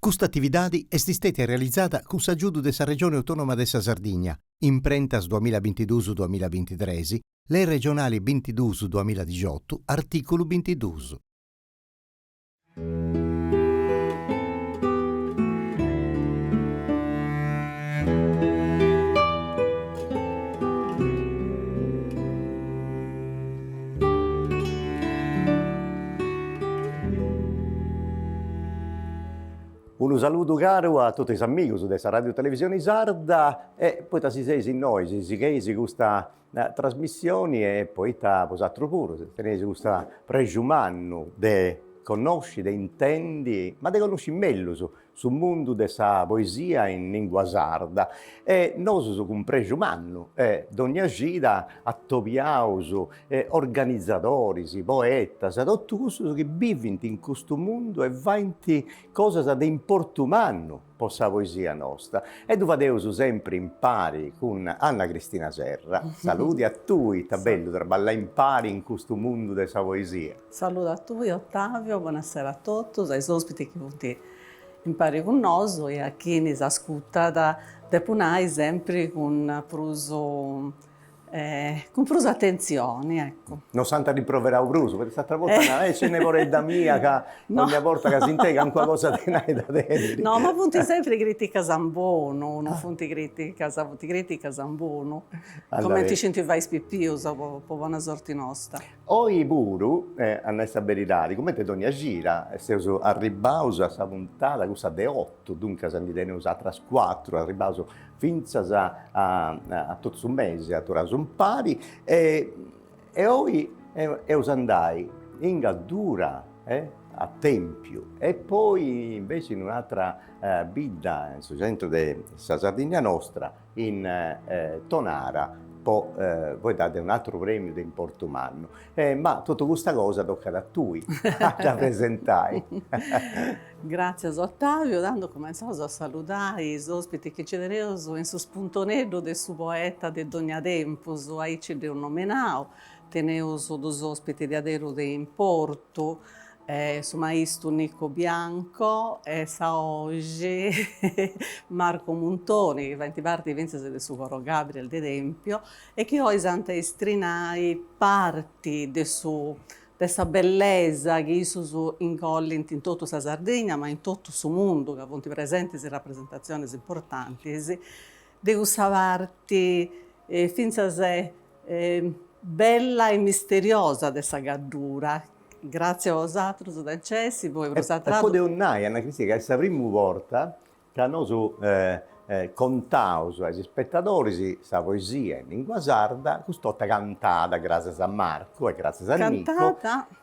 Questa attività è stata realizzata con l'aiuto della Regione Autonoma della Sardegna, in prentas 2022-2023, le regionali 22-2018, articolo 22. Un saluto caro a tutti gli amici della Radio Televisione Sarda e poi si sei in noi, si chiesi questa trasmissione e poi posatro pure, tenesi questa pregiumanno de conosci, de intendi, ma de conosci meglio sul mondo della poesia in lingua sarda. E noi con pregiumanno, d'ogni gita attopiaus, organizzatori, poeti, tutti quelli che vivono in questo mondo e vanno cose di importante umano per la poesia nostra. E tu fadeus sempre in pari con Anna Cristina Serra. Saluti a tutti, è bello lavorare in pari in questo mondo della poesia. Saluto a tutti, Ottavio, buonasera a tutti, ai ospiti che venite in pari con noi e a chi ci ascolta da punai sempre con pruso attenzione, ecco. Non santa rimproverare Bruso, perché l'altra volta ce ne vorrei da mia, che no. Ogni volta che si integra qualcosa di da dentro. No, ma punti sempre critica Zambono, non punti critica Zambono. Come ti senti vai spippiusa, per buona sorte nostra. Oi Buru, a nostra verità, come te ogni gira, stiamo arribando a questa puntata, questa de 8, dunque se ne teniamo altre 4, arribando fino a tutto un mese, a tornare un pari, e oggi andai in Gaddura, a Tempio, e poi invece in un'altra vita, nel centro della Sardegna nostra, in Tonara, poi date un altro premio di importo umano. Ma tutta questa cosa tocca a tu, da presentare. Grazie a Ottavio, dando cominciamo a salutare gli ospiti che ci tenevo in su spuntonello del suo poeta di Dogna Tempus, aici di un nomenao, tenevo due ospiti di Adero di Importo, su maestro Nico Bianco e oggi Marco Montoni, che fa parte del suo coro Gabriel De Tempio, e che oggi santa estrinai parti di questa bellezza che sono incollenti in tutta la Sardegna, ma in tutto il mondo, che sono presenti in rappresentazioni importanti, di questa parte finza bella e misteriosa di questa Gaddura. Grazie a vosaltros, Dancessi, voi E poi un'ai, Anna Cristina, che è la prima volta che noi contaus ai spettatori la poesia in lingua sarda, quest'otta cantata grazie a Marco e grazie a Nico.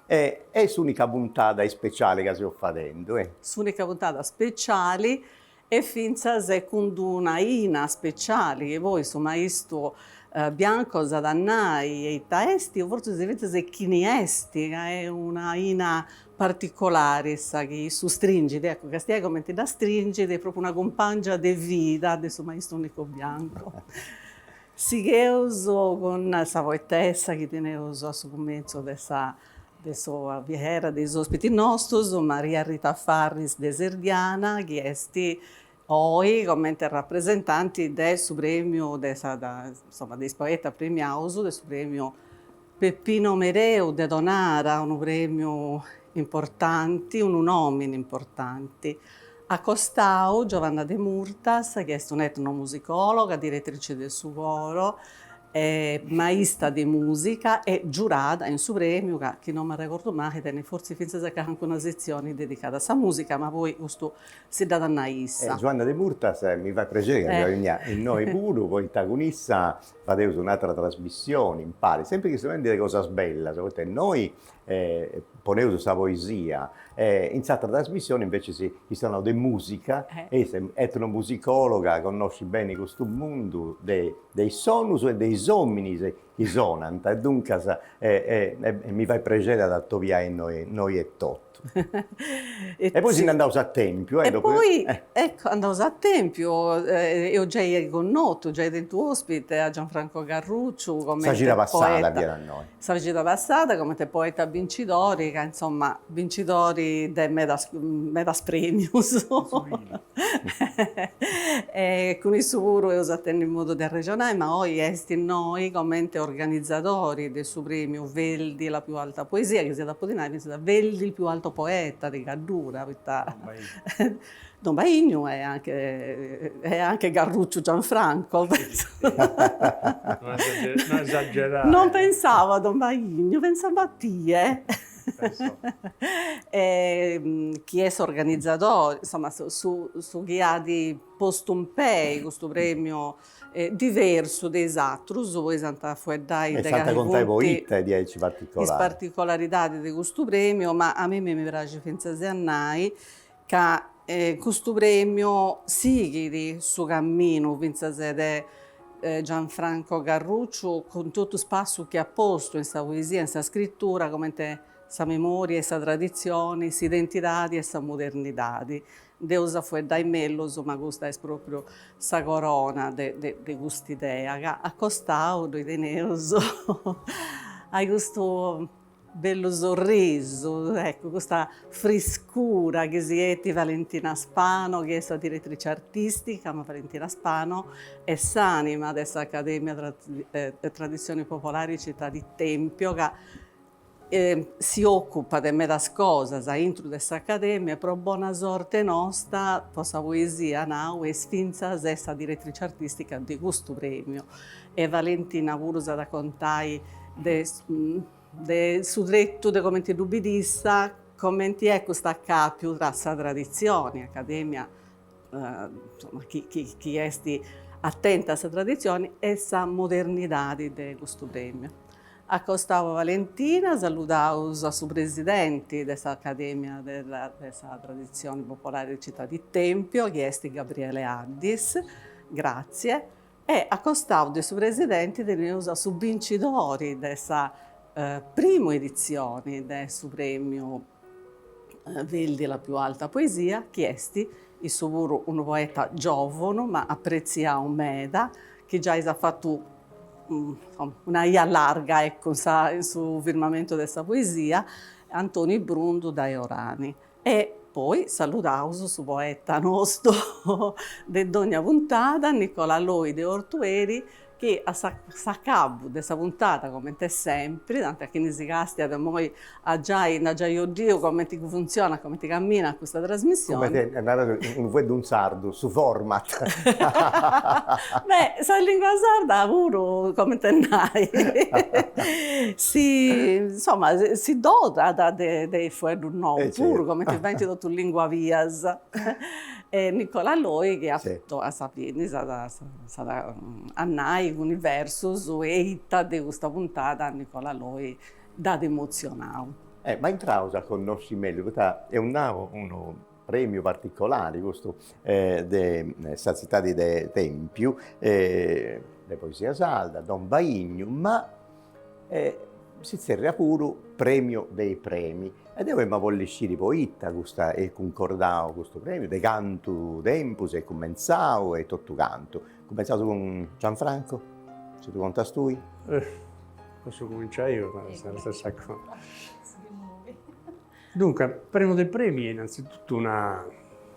È l'unica puntata speciale che stiamo facendo. L'unica puntata speciale e finza con una ina speciale che voi, su maestro Bianco Zadannai e i testi, forse si vede se chiniesti, che è una ina particolare, che su stringide, ecco, che stia come da stringide, è proprio una compagna di vita del suo maestro Nico Bianco. Sigeuso con la poetessa che tenevo a suo comienzo della sua viera dei ospiti nostri, Maria Rita Farris de Serdiana, che è oggi come rappresentanti del premio, dei poeti premiati, del premio Peppino Mereu de Donara, un premio importante, un nomine importante. A Costau, Giovanna De Murtas, che è un'etnomusicologa, direttrice del suo coro, maestra di musica e giurata in suo premio, che non mi ricordo mai, forse penso che anche una sezione dedicata alla musica, ma poi questo si dà da Naissa. Giovanna De Murtas mi fa piacere che noi pure, poi protagonista, fate un'altra trasmissione, impari, sempre che si vede cose belle, noi ponevo questa poesia, in questa trasmissione invece si stanno di musica, e etnomusicologa, conosci bene questo mondo dei sonus e dei homini che suonano, e dunque mi fa piacere da togliere noi e tutto. esatto. E poi se ne andavo a Tempio. E poi ecco, andavo a Tempio e ho già conosciuto, già detto ospite a Gianfranco Garrucciu come gira passata poeta. via da noi. Sa gira passata come te poeta vincitori, che insomma vincitori de medas premius. E con il suo io attendo in modo del regionale, ma oggi esti noi come organizzatori del suo premio Veldi la più alta poesia, che sia da Podinai, penso da Veldi il più alto poeta di Gaddura. Don Baigno è anche Garrucciu Gianfranco. Non esagerare. Non pensavo a Don Baigno, pensavo a te. Chi è organizzatore, insomma, su chi ha di postumpei questo premio diverso dei altri, voi Santa Fueddai e Santa Contai Voitta di particolari. Particolarità di questo premio, ma a me mi piace pensare a noi che questo premio sigui su cammino, pensate Gianfranco Garrucciu, con tutto lo spazio che ha posto in questa poesia, in questa scrittura, come sa memoria, questa tradizione, questa identità e questa modernità. Deus fu dai mellos, ma questa è proprio sa corona di questa idea, che ha costato di teneus a questo bello sorriso, ecco, questa frescura che si è di Valentina Spano, che è sua direttrice artistica, ma Valentina Spano è s'anima dessa Accademia Tradizioni Popolari Città di Tempio, che si occupa di medas cosas intro questa accademia, pro buona sorte nostra, possa poesia now e sfinza essa direttrice artistica di questo premio. E Valentina Vurusa da contai su dretto de commenti dubidissa, commenti è questa più tra sa tradizione, accademia, insomma, chi è attenta a questa tradizione e sa modernità di questo premio. Accostavo Valentina, salutavo il suo presidente di questa Accademia della Tradizione Popolare di Città di Tempio, che è Gabriele Addis, grazie, e accostavo il suo presidente del suo vincitori di questa prima edizione del suo premio Veldi la più alta poesia, che è il suo un poeta giovane, ma apprezziato meda, che già ha fatto una ia larga ecco, sul firmamento di questa poesia, Antonio Brundu da Orani. E poi salutavo su poeta nostro di ogni puntata, Nicola Loi de Ortueri, che a cabo di questa puntata, come te sempre, tanto che ne si casti da noi a già io Dio come ti funziona, come ti cammina questa trasmissione. Come te andare un sardo su format. Beh, sai lingua sarda pure come te nai. Insomma, si dota dei fuori nuovo, pure come ti venti tu lingua vias. E Nicola Loi che ha fatto a Sapieni, a Nai, Universus, e itta di questa puntata Nicola Loi da emozionato. Ma in trausa conosci meglio, questo è un premio particolare, questo della città di Tempio, le poesie salda, Don Baigno, ma si serra pure premio dei premi. Ed io mi voglio uscire poeta e concordavo questo premio, de canto tempus e commenzavo e tutto canto. Cominciato con Gianfranco, se tu contas tu? Posso cominciare io, ma è la stessa cosa. Dunque, il premio dei premi è innanzitutto una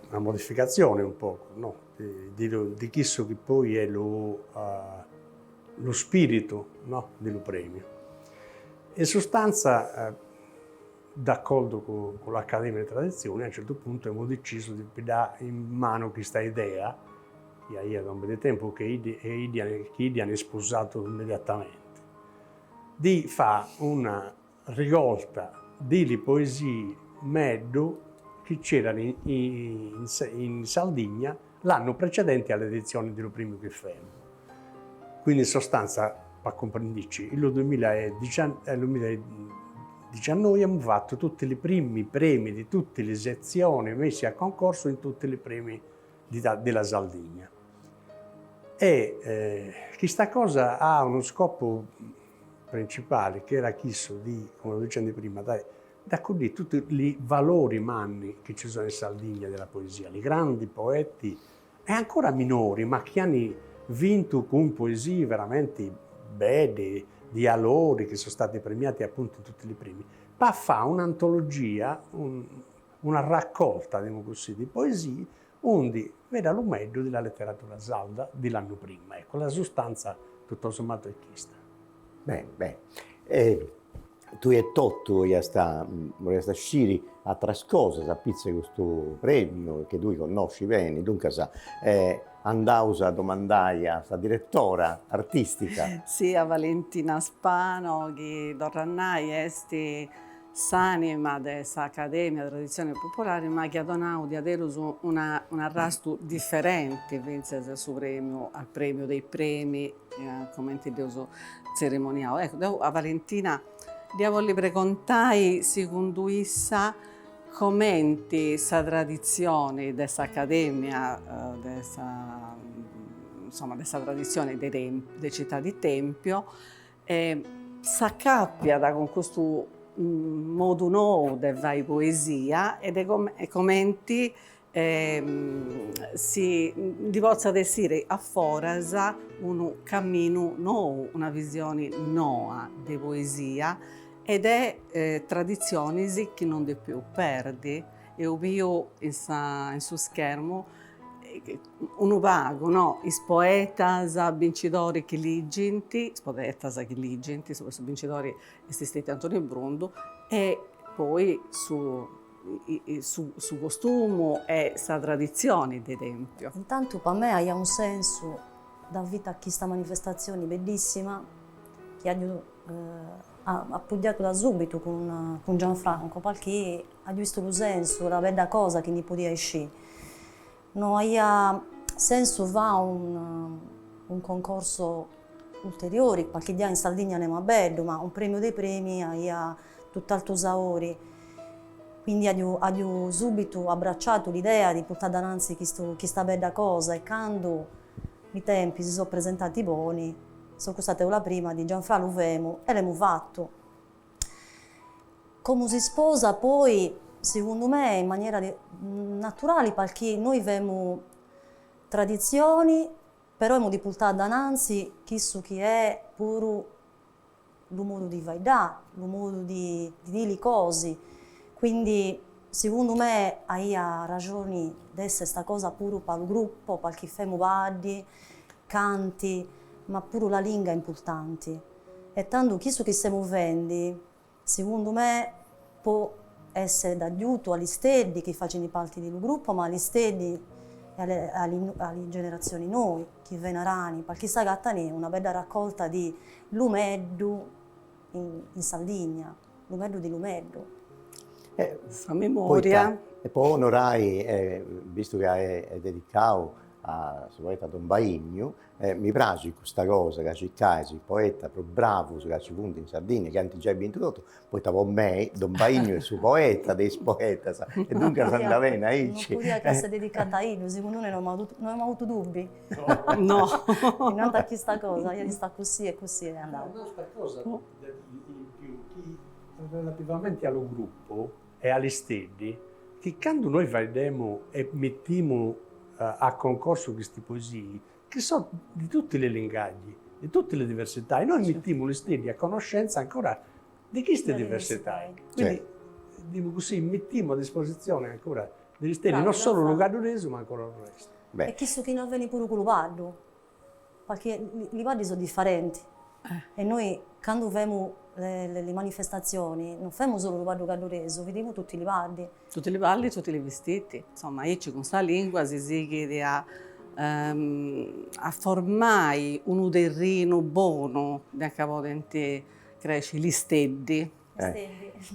modificazione un po', no? di chi so che poi è lo spirito, no? dello premio. In sostanza, d'accordo con l'Accademia di Tradizione, a un certo punto abbiamo deciso di dare in mano questa idea, che io da un po' di tempo che hanno sposato immediatamente, di fare una rivolta delle poesie meddo che c'erano in Sardegna l'anno precedente all'edizione dello premio che fanno. Quindi in sostanza, per comprenderci, nel 2019 abbiamo fatto tutti i primi premi di tutte le sezioni messi a concorso in tutti i premi della Sardegna. E questa cosa ha uno scopo principale, che era questo di, come lo dicevo prima, da così tutti i valori manni che ci sono in Sardegna della poesia, i grandi poeti, e ancora minori, ma che hanno vinto con poesie veramente belle, di allori, che sono stati premiati appunto in tutti i primi. Ma fa un'antologia, una raccolta, diciamo così, di poesie, onde veda lo meglio della letteratura sarda dell'anno prima. Ecco, la sostanza tutto sommato è questa. Bene. Tu hai tutto, vorrei uscire a trascose, sapete questo premio che tu conosci bene, dunque andausa a domandare a sta direttora artistica. Sì, a Valentina Spano, che dorrannai esti s'anima dessa Accademia Tradizioni Popolari, ma che ha donato di aderus un arrasto differente, vinse su premio, al premio dei premi, come intendioso cerimoniale. Ecco, a Valentina voglio precontai, secondo essa, commenti sa tradizione dessa Accademia, dessa tradizione delle città di Tempio, s'accappia da con questo modo nuovo di fare poesia e commenti si possa essere a forasa un cammino nuovo, una visione nuova di poesia ed è tradizioni che non di più perdi. Io vedo in su schermo un vago, no? I poetas vincitori che ligenti, soprattutto vincitori esistenti Antonio Brundu, e poi su costume e sa tradizioni di Tempio. Intanto per me ha un senso da vita a questa manifestazione bellissima che ha appoggiato da subito con Gianfranco, perché ha visto il senso, la bella cosa che ne poteva uscire. Non ha senso va un concorso ulteriore, qualche già in Sardegna non è bello, ma un premio dei premi ha tutt'altro sapore. Quindi ho subito abbracciato l'idea di portare davanti questa bella cosa e quando i tempi si sono presentati buoni, sono stata la prima di Gianfranco Luvemo e l'abbiamo fatto. Come si sposa poi, secondo me, in maniera naturale, perché noi abbiamo tradizioni, però abbiamo di portare davanti chi è pure il modo di vaidà, il modo di dire le cose. Quindi, secondo me, hai ragione di essere questa cosa pure per il gruppo, perché famo vadi, canti, ma pure la lingua è importante. E tanto chi che stiamo muovendo, secondo me, può essere d'aiuto agli stessi che facciano parte del gruppo, ma agli stessi e alle generazioni noi, che venerani, perché sta gatta è una bella raccolta di Lumeddu in Sardegna, Lumeddu di Lumeddu. Fa memoria. E poi onorai, visto che è dedicato a poeta Don Baigno, mi piace questa cosa che ci casi, poeta più bravo che ci punti in Sardegna, che anche già introdotto, poi stavo me, Don Baigno è il suo poeta, dei poeta, e dunque andava bene. Non podia che essere dedicata a lui, secondo noi non abbiamo avuto dubbi. No. Innanzi a questa cosa, io sta così e così è andato. Un'altra cosa in più, relativamente allo gruppo e agli stessi, che quando noi vediamo e mettiamo a concorso queste poesie, che sono di tutti le linguaggi, di tutte le diversità, e noi mettiamo gli stessi a conoscenza ancora di queste diversità. Quindi, diciamo così, mettiamo a disposizione ancora degli stessi, non solo lo gadonese, ma ancora il resto. E questo che non viene pure con l'Uvardo, perché i Vardi sono differenti. E noi, quando vediamo le manifestazioni, non facciamo solo l'Uvardo gadonese, vediamo tutti i Vardi. Tutti i balli, tutti i vestiti. Insomma, io con questa lingua si chiede a formare un uderino buono da cavodente cresce gli steddi.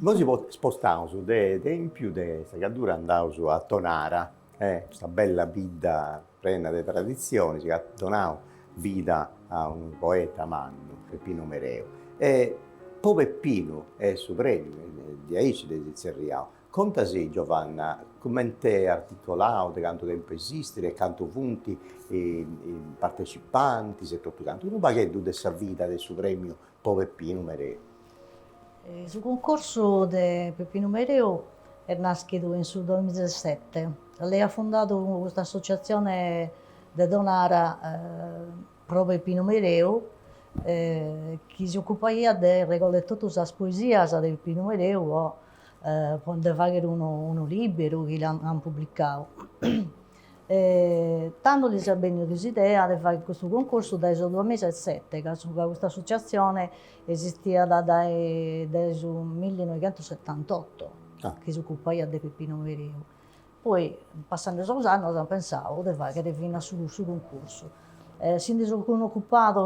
Noi si può spostare su in più di questa cadura andavo su a Tonara, questa bella vita piena di tradizioni, si è donato vita a un poeta manno, Peppino Mereo. E poi Peppino è il suo premio, di Aici di Zerriao. Contasi Giovanna, come te articolato, di quanto tempo esiste, e quanto punti i partecipanti, se tutto canto, un baghetto di questa vita del suo premio Peppino Mereo. Il concorso di Peppino Mereu è nato in 2017. Lei ha fondato questa associazione di Donara pro Peppino Mereu, che si occupa di regolare tutte le poesie di Peppino Mereu, quando fare uno libro che hanno pubblicato. Tanto gli è venuta l'idea di fare questo concorso dal 2007, che questa associazione esisteva dal 1978, che si occupa di Peppino Mereu. Poi, passando gli anni, ho pensato di fare fino sul concorso. Si sono occupati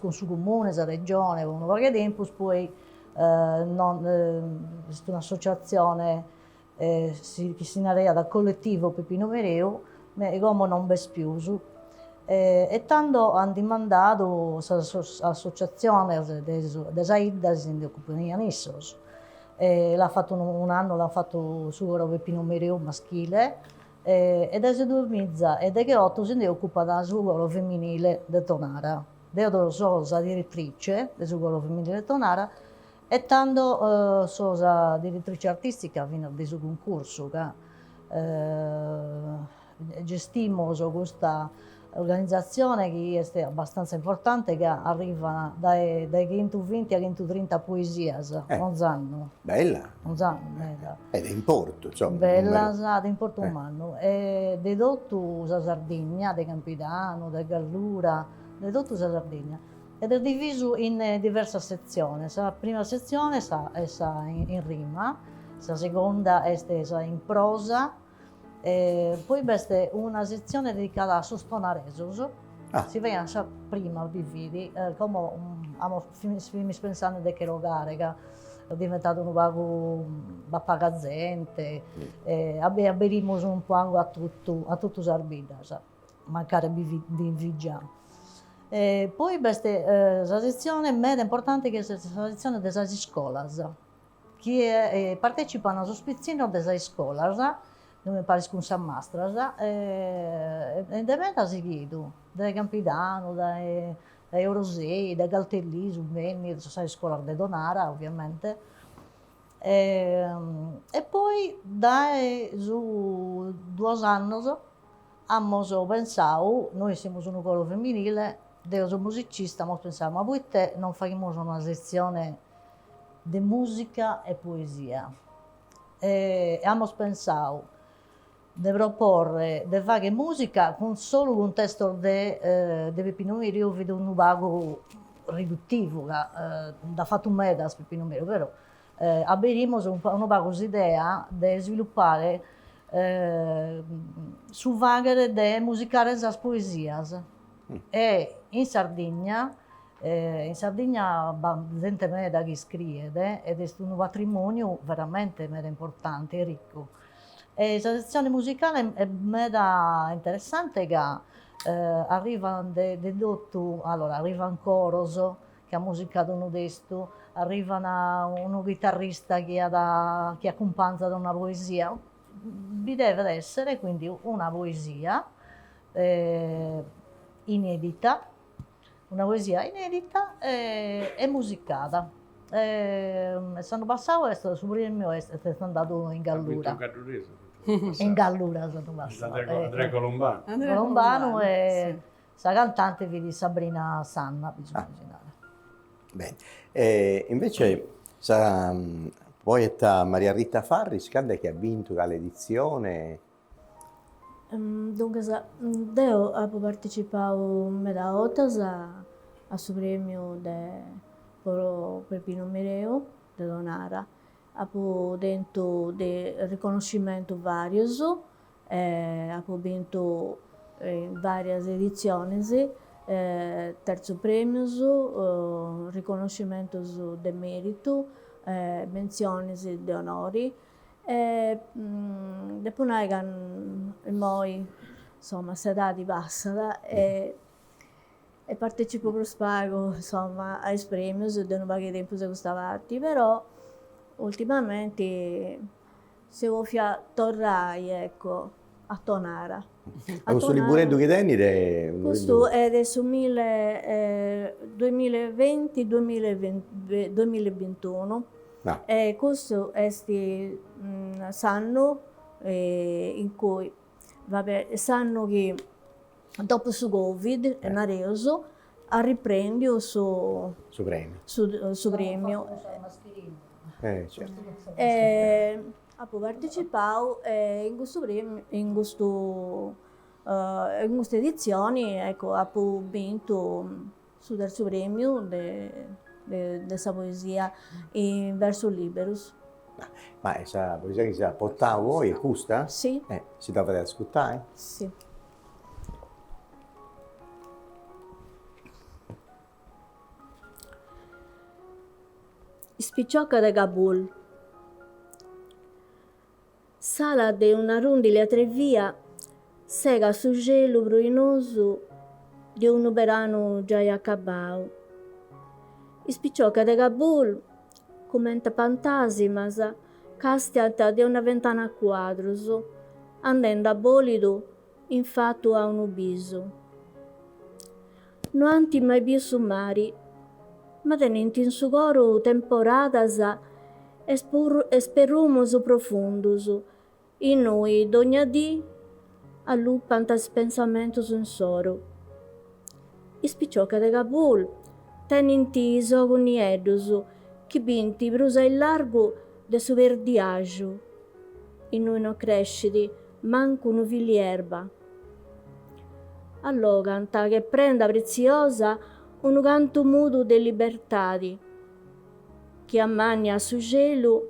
con il comune, la regione, con vari tempi, poi un'associazione che si narea dal collettivo Peppino Mereu, ma come non è più. E tanto hanno demandato l'associazione delle AIDA di occupare adesso. L'ha fatto un anno, l'ha fatto su Peppino Mereu maschile, e da 2000 e da che 8 si occupa del ruolo femminile di Tonara. Io sono la direttrice del ruolo femminile di Tonara e tanto sono la direttrice artistica fino a questo concorso che gestiamo questa organizzazione che è abbastanza importante, che arriva dai 120 a 130 poesie ogni anno. Bella. Bella. Ed è importo, insomma. Bella, di importo umano. E di tutto la Sardegna, di Campidano, di Gallura, di tutta la Sardegna. Ed è diviso in diverse sezioni. La prima sezione è in rima, la seconda è in prosa, poi c'è una sezione dedicata a sostonaresos. Si vede prima di vidi come stiamo pensando di che locare, che è diventato un poco bappagazzente, abbiamo un po' a tutto Sarbida, mancare di viaggiare. Poi c'è la sezione molto importante che è la sezione delle scuole, che partecipano allo spizzino delle scuole, dove pariscono San Mastras, e da me da seguito, da Campidano, da Eurosei, da Galtellì, su Venni, da scuola di Donara ovviamente. E poi da 2 anni abbiamo pensato, noi siamo un coro femminile, io sono musicista, ma pensiamo, ma poi non faremo una sezione di musica e poesia. E abbiamo pensato di proporre di fare musica con solo un testo di Peppino Mereu, vedo un vago riduttivo, da fatto un meta a Peppino Mereu, però abbiamo una vaga idea di sviluppare su vagare di musicare le poesie. E in Sardegna gente meda che scrive, ed è un patrimonio veramente meda importante e ricco. E la sezione musicale è meda interessante, che arrivano arrivano coros che ha musicato un testo, arriva uno chitarrista che accompagna da una poesia. Vi deve essere quindi una poesia inedita, e musicata. L'anno passato è stato su premio, è andato in Gallura. In Gallura è stato passato. Andrea Colombano. Colombano e la cantante di Sabrina Sanna, bisogna immaginare. Bene. Invece la poeta Maria Rita Farris, che ha vinto l'edizione? Dunque, io ho partecipato a ottas a su premio per Peppino Mereu di Donara. Ho dentro dei riconoscimenti vari, ho vinto in varie edizioni, terzo premio, riconoscimenti di merito, menzioni di onori. Dopo noi, insomma, sedati passata e partecipo per spago, insomma, ai premi, da un po' di tempo si gustavati, però ultimamente se vuoi tornare, ecco, a Tonara. Questo liburetto che tieni? Questo è del 2020-2021. No. E questo è l'anno in cui, vabbè, sanno che dopo su Covid è nareso, a riprendio Su premio. su premio. Certo. Ho partecipato in questo premio, in queste edizioni, ecco, ho vinto su terzo premio della poesia in verso liberus. Ma questa poesia che si ha portato voi è giusta? Sì. Si deve ascoltare? Sì. Spicciocca da Kabul. Sala de una rondine a tre via, sega sul gelo bruinoso di un verano già accabato. Spicciocca da Kabul, commenta fantasmas, castiata di una ventana a quadros, andando a bolido, infatti a un ubiso. Non anti mai visto mari, ma tenenti in sugoro temporadas esperumos profundus, e noi d'ogna dì allupantas pensamentos in soro. Ispicciocca de Kabul, tenenti soguniedus, che binti brusa il largo de su verdiaggio, e noi non cresciti, manco un vilierba. Allora, canta che prenda preziosa un canto mudo de libertadi, che ammagna su gelo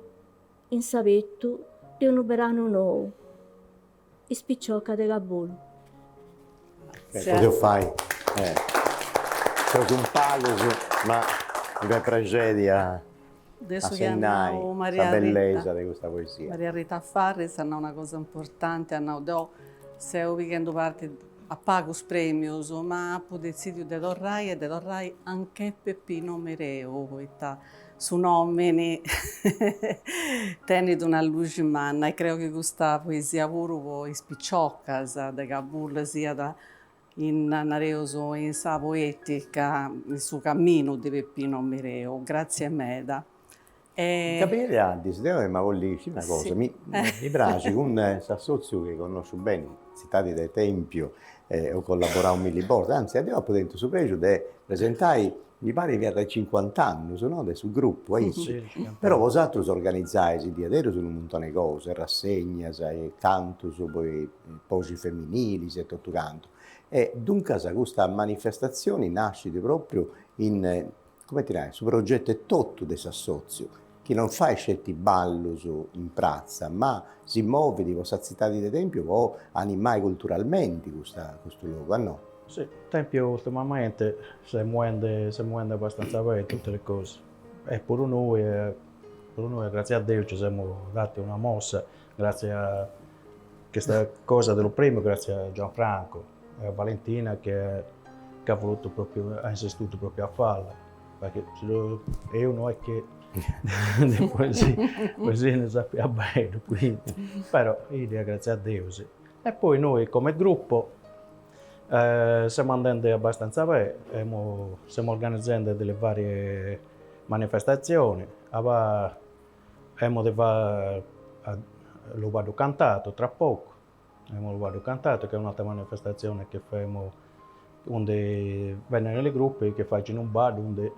in savetto di un brano nuovo. Ispicciocca de Kabul. Cosa fai? Sono un palo, ma una tragedia a Adesso segnare chiamiamo la Maria bellezza Rita. di questa poesia. Maria Rita Farris hanno una cosa importante, hanno do se o weekend parte a pagos premios, ma po decidio de dorrai e de dorrai anche Peppino Mereo, poeta su nomini tenit una luce manna e credo che questa poesia pure ispicciocca de Kabul sia da in nareoso in sa poetica il suo cammino di Peppino Mereo. Grazie Meda. Gabriele Addis, ma voglio dire una cosa, Sì. mi piace con Sassozio che conosco bene, citati del Tempio, ho collaborato un milibordo, anzi andiamo dentro su pregio di presentare, mi pare che era 50 anni, no? Del suo gruppo, Sì, però vosaltros organizzate di adero su un montone di cose, rassegne, canto, poi posi femminili, e tutto canto. E dunque questa manifestazione nasce proprio in, come dire, su progetto tutto di Sassozio, che non fa scelti ballo in piazza, ma si muove di vostra città di Tempio o animare culturalmente questo luogo, no? Sì, il Tempio ultimamente si muove abbastanza bene tutte le cose. E per noi, grazie a Dio, ci siamo dati una mossa, grazie a questa cosa dello premio, grazie a Gianfranco e a Valentina che ha voluto proprio, ha insistito proprio a farla. Perché io non è che di poesia ne sappiamo bene, quindi, però idea grazie a Dio sì. E poi noi come gruppo stiamo andando abbastanza bene, stiamo organizzando delle varie manifestazioni, lo vado cantato tra poco, lo vado cantato che è un'altra manifestazione che facciamo, dove vengono le gruppi che facciano un bar, dove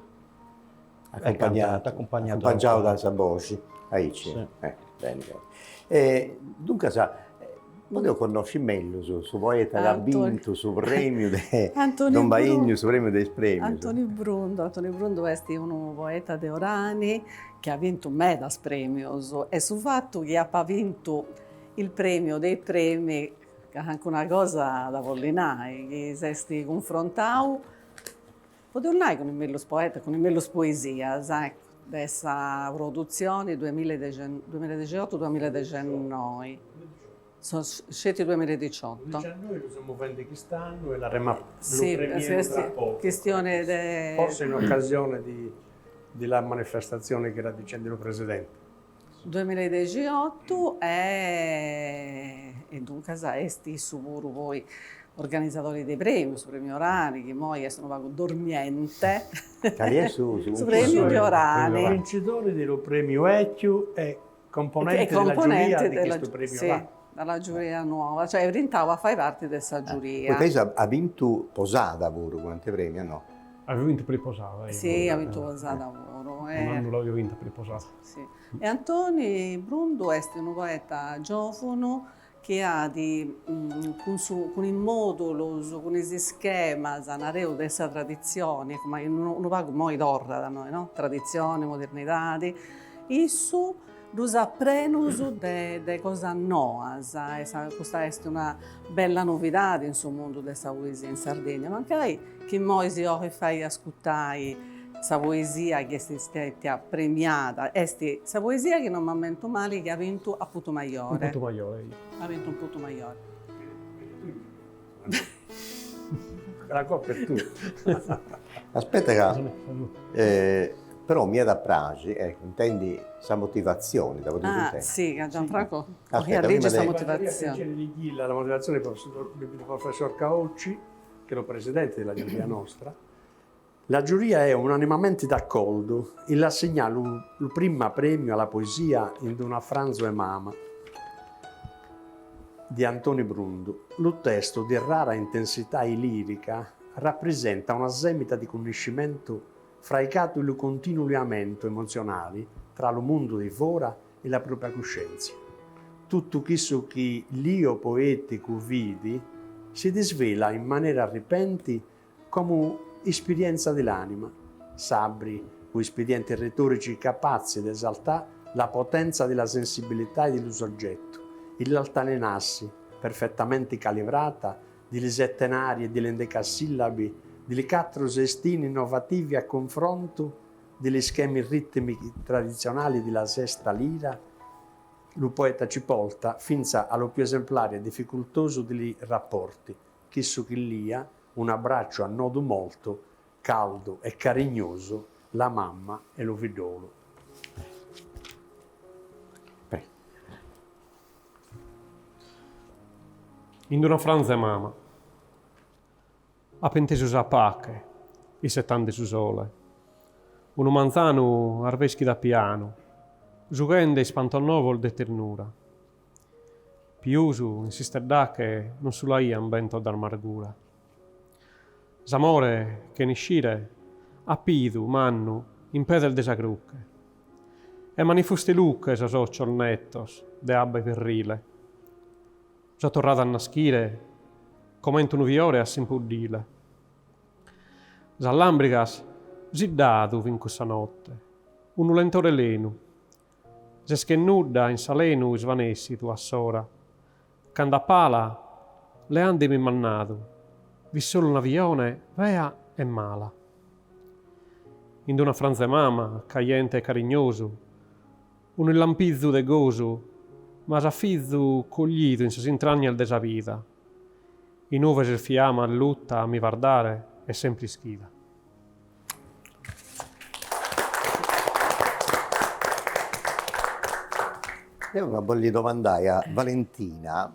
accompagnato da Saboci, Sì. bene. Dunque, io conosci meglio su poeta che ha vinto su premio Don Baigno, su premio dei premi. Antonio Brundo è un poeta de Orani che ha vinto un Medas Premios e sul fatto che ha vinto il premio dei premi è anche una cosa da vollinare, che sei confrontato Podonnai con i Mellus Poeta, con i Mellus Poesia, questa produzione 2018-2019. Sono scelti 2018. Noi lo siamo vendi quest'anno e la rema Sì, questione forse in occasione della manifestazione che era dicendo il Presidente. 2018 e e dunque esti su pure voi organizzatori dei premi, su premi orari, che poi sono vago dormiente. Cali è su Premio di Il orari. vincitore dello premio Vecchio è componente della giuria di questo premio sì, là. dalla giuria nuova, cioè Rintau a fare parte di questa giuria. Poi ha vinto Posada pure, quanti premi no? Avevo vinto per il Posada. Sì, ha vinto Posada lavoro. Un anno l'avevo vinto per il Posada. Sì. E Antoni Brundu è un poeta giovane che ha con il modulo, con i schemi, narreu di questa tradizione, come non va mai d'orra da noi, no? Tradizione, modernità, isso nos apprenus de cose nuove. Questa è una bella novità in suo mondo della poesia in Sardegna, ma anche che noi si fai ascoltare questa poesia che è stata premiata, questa poesia che non mi ammento male, che ha vinto a Putumagliore. Un Putumagliore. Ha vinto un Putumagliore. La coppa è tua. Aspetta che però mi è da pragi, ecco, intendi questa motivazione da poter intendere. Sì, Gianfranco, Aspetta, che legge questa prima motivazione. Di Ghilla, la motivazione del professor Caocci, che è il presidente della giuria nostra. La giuria è unanimemente d'accordo e la segnala il primo premio alla poesia in una Franzo e Mama di Antoni Brundu. Il testo di rara intensità lirica rappresenta una semita di conoscimento fraicato il continuo legamento emozionale tra il mondo di fora e la propria coscienza. Tutto questo che l'io poetico vidi si disvela in maniera repenti come esperienza dell'anima, sabri o espedienti retorici capaci di esaltare la potenza della sensibilità e dello soggetto, e l'altalenarsi perfettamente calibrata delle settenarie e delle endecasillabi, delle quattro sestine innovativi a confronto degli schemi ritmici tradizionali della sesta lira, il poeta ci porta finza allo più esemplare e difficoltoso degli rapporti, che su chi lia un abbraccio a nodo molto caldo e carignoso, la mamma e lo figliolo. In una franza mamma, a penteso a pacche, i settante su sole, un manzano arveschi da piano, giugende e spantonovol de ternura. Piusu insiste da che non sulla ian bento d'amargura. S'amore che niscire a pidu, mannu, in pedel desagrucche. E manifusti lucche sa sociol nettos, de abbe virrile. Già torrata a naschire, comento un viore a simpuddile. S'allambrigas, ziddadu vin questa notte, un lentore lenu. Se schennudda in salenu svanessi tu a sora. Canda pala, le andemi mannadu, vi solo un avione, vea e mala. In una franza mama, caiente e carignoso, un lampizzu de gozo, ma s'affizzu coglido in se s'intragna al desavida. In nuove se fiamma lutta a mi guardare e sempre schida. Io una voglio domandare a Valentina,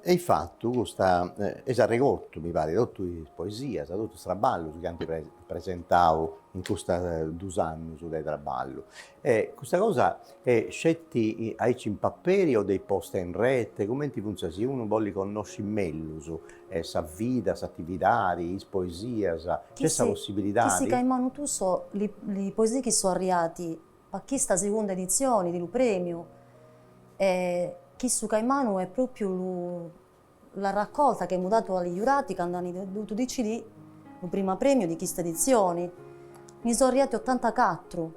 hai fatto questa, esarregotto mi pare, tutto in poesia, tutto il traballo che hanno presentato in questa 2 anni su dei traballo. Questa cosa è scetti in paperi o dei post in rete, come ti funziona? Se uno vuole conoscere meglio su sa vita, sa attività, is poesia, c'è questa possibilità? Chi si caimano tu so, le poesie che sono arrivati a questa seconda edizione del premio, chi su Caimano è proprio la raccolta che abbiamo dato agli giurati che hanno dovuto decidere il primo premio di questa edizione. Ne sono arrivati 84,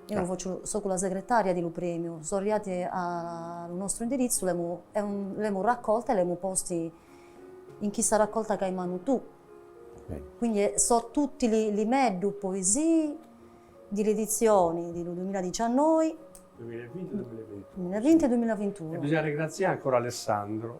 io lo faccio so con la segretaria del premio, sono arrivati al nostro indirizzo, l'abbiamo raccolta e l'abbiamo posti in questa raccolta Caimano tu. Quindi sono tutti i meglio poesie delle edizioni del 2019, 2020 e 2021. 2020 e 2021. E bisogna ringraziare ancora Alessandro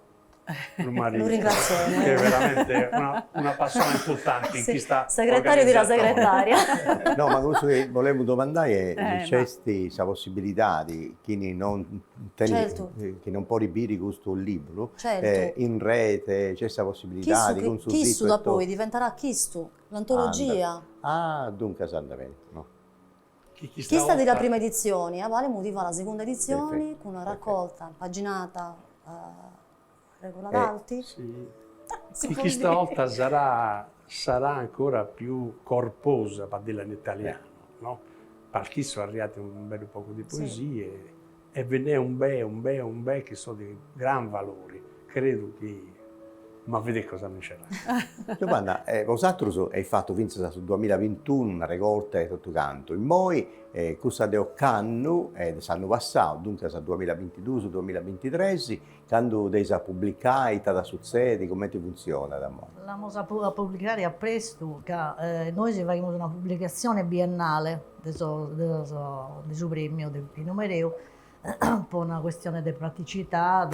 Lumari, Lo ringraziamo. che è veramente una persona importante in Sì, chi sta segretario di la organizzando. segretaria. No, ma quello che volevo domandare è ma- c'è questa possibilità di chi non, Certo. chi non può ribire questo libro Certo. in rete, c'è questa possibilità di con sul Chistu sito da e tutto? poi diventerà Chistu, l'antologia. Ah, dunque esattamente, no. Chi Chi sta della oltre- prima edizione, a Vale Motiva la seconda edizione Perfetto, con una perfetto. raccolta paginata regola Eh, d'alti. Sì. Si Chi può questa dire. volta sarà ancora più corposa, per dirla in italiano, no? Perché sono arrivati un bel poco di poesie e ve ne è un bel che sono di gran valore. Credo che... Ma vedete cosa mi c'era. Giovanna, vosaltros hai fatto vince sul 2021 una raccolta di tutto canto. In moi, cosa de canno, s'hanno passato, dunque sul 2022, sul 2023, quando dei pubblicare, da succede, come ti funziona da mo? Vamos a pubblicare a presto, che noi ci faremo una pubblicazione biennale del suo premio, del Pino Mereu, per una questione di praticità.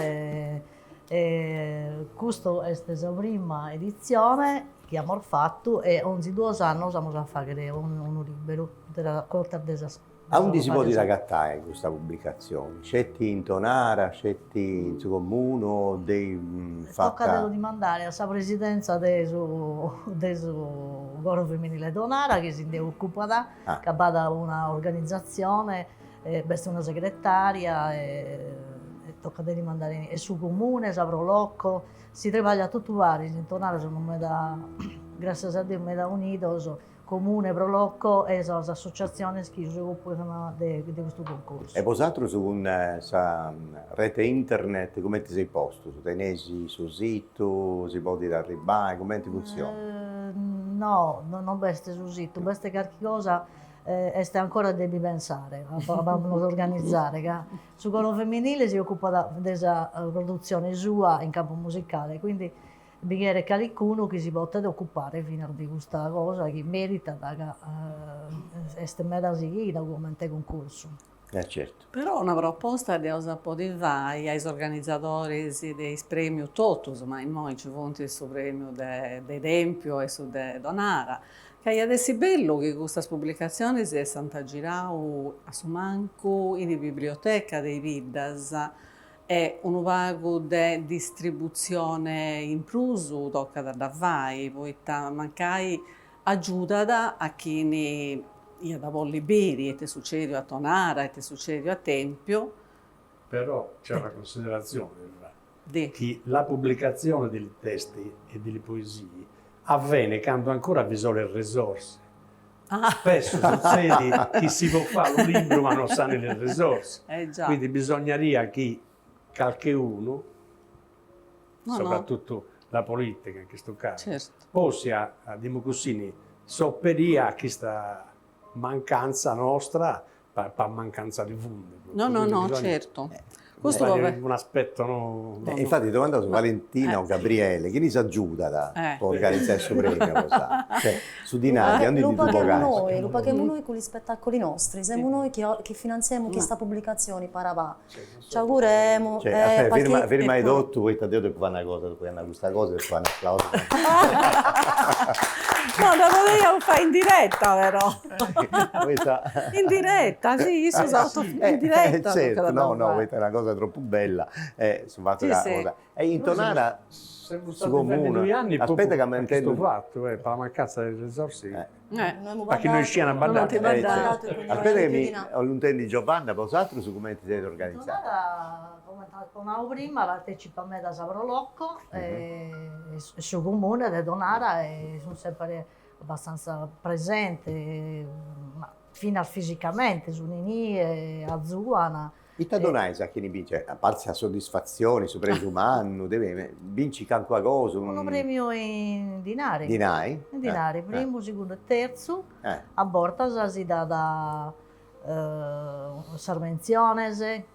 Questa è la prima edizione che abbiamo fatto e ogni 2 anni stiamo a fare un libro della raccolta della A un si può ragattare questa pubblicazione? Scetti in Tonara, scetti in suo comune, dei Tocca di mandare alla presidenza del coro femminile Donara che si deve occupare, che ha un'organizzazione, una segretaria. Tocca di mandare e su comune, saprò locco, si lavora tutto vari, in Tonara sono grazie a Dio me da unidos, comune, prolocco e le associazioni che si occupano di questo concorso. E vosaltros con sa rete internet come ti sei posto? Su tenesi sul sito, si può dire arrivare, come ti funziona? No, non beste sul sito, beste qualche cosa. Ancora devi pensare, dobbiamo organizzare. Su quello femminile si occupa della produzione sua in campo musicale, quindi bisogna che qualcuno che si possa occupare fino a questa cosa che merita essere mera seguita come concorso. Certo. Però una proposta di cosa potevai ai organizzatori dei premi totus, ma in noi ci fonti il premio de Tempio e su de Donara. Che adesso è bello che queste pubblicazioni si stanno girando a Sumanco in biblioteca dei Viddas e un vago di distribuzione in plus tocca da vai, poi mancai aiuta a chi ne da volli beri e te succede a Tonara e te succede a Tempio. Però c'è una considerazione, Di. che la pubblicazione dei testi e delle poesie avviene quando ancora bisogna le risorse. Spesso succede che si può fare un libro ma non sa le risorse. Già. Quindi bisogneria che qualcuno, No, soprattutto la politica in questo caso, certo. possa, diciamo così, sopperire a questa mancanza nostra per mancanza di fondi. No, Bisogna- certo. Questo fare vabbè. un aspetto no. Infatti domanda su Valentina o Gabriele, chi si aiuta per organizzare il suo premio? Cioè, su Dinari, andiamo Lo di tuo paghiamo noi con gli spettacoli nostri, siamo noi che finanziamo questa pubblicazione parava. Ci auguriamo. Firma hai detto, poi ti detto che fa una cosa, poi hanno questa cosa e fa un applauso. No, lo dobbiamo fare in diretta, però. In diretta, sì, io sono stato in diretta. Certo, no, questa è una cosa troppo bella. Sul fatto che Sì. cosa. E in Tonara, Siamo su stati comune, 22 anni aspetta che questo mantengo. fatto, per la mancanza delle risorse. Perché noi usciamo a bandate. Aspetta che mi allontanni Giovanna, vosaltros su come ti siete organizzati? Tonara, come dicevo prima, partecipa a me da Savrolocco e il suo comune di Donara e sono sempre abbastanza presente, fino a fisicamente, su Nini e a Zuana. E ti donai sa chi ne vince, a parte la soddisfazione, su preso un anno, vinci qualche cosa. Un premio in dinari. Dinai? In dinari, primo, secondo e terzo. A Bortas si dà da Sarmenzionese,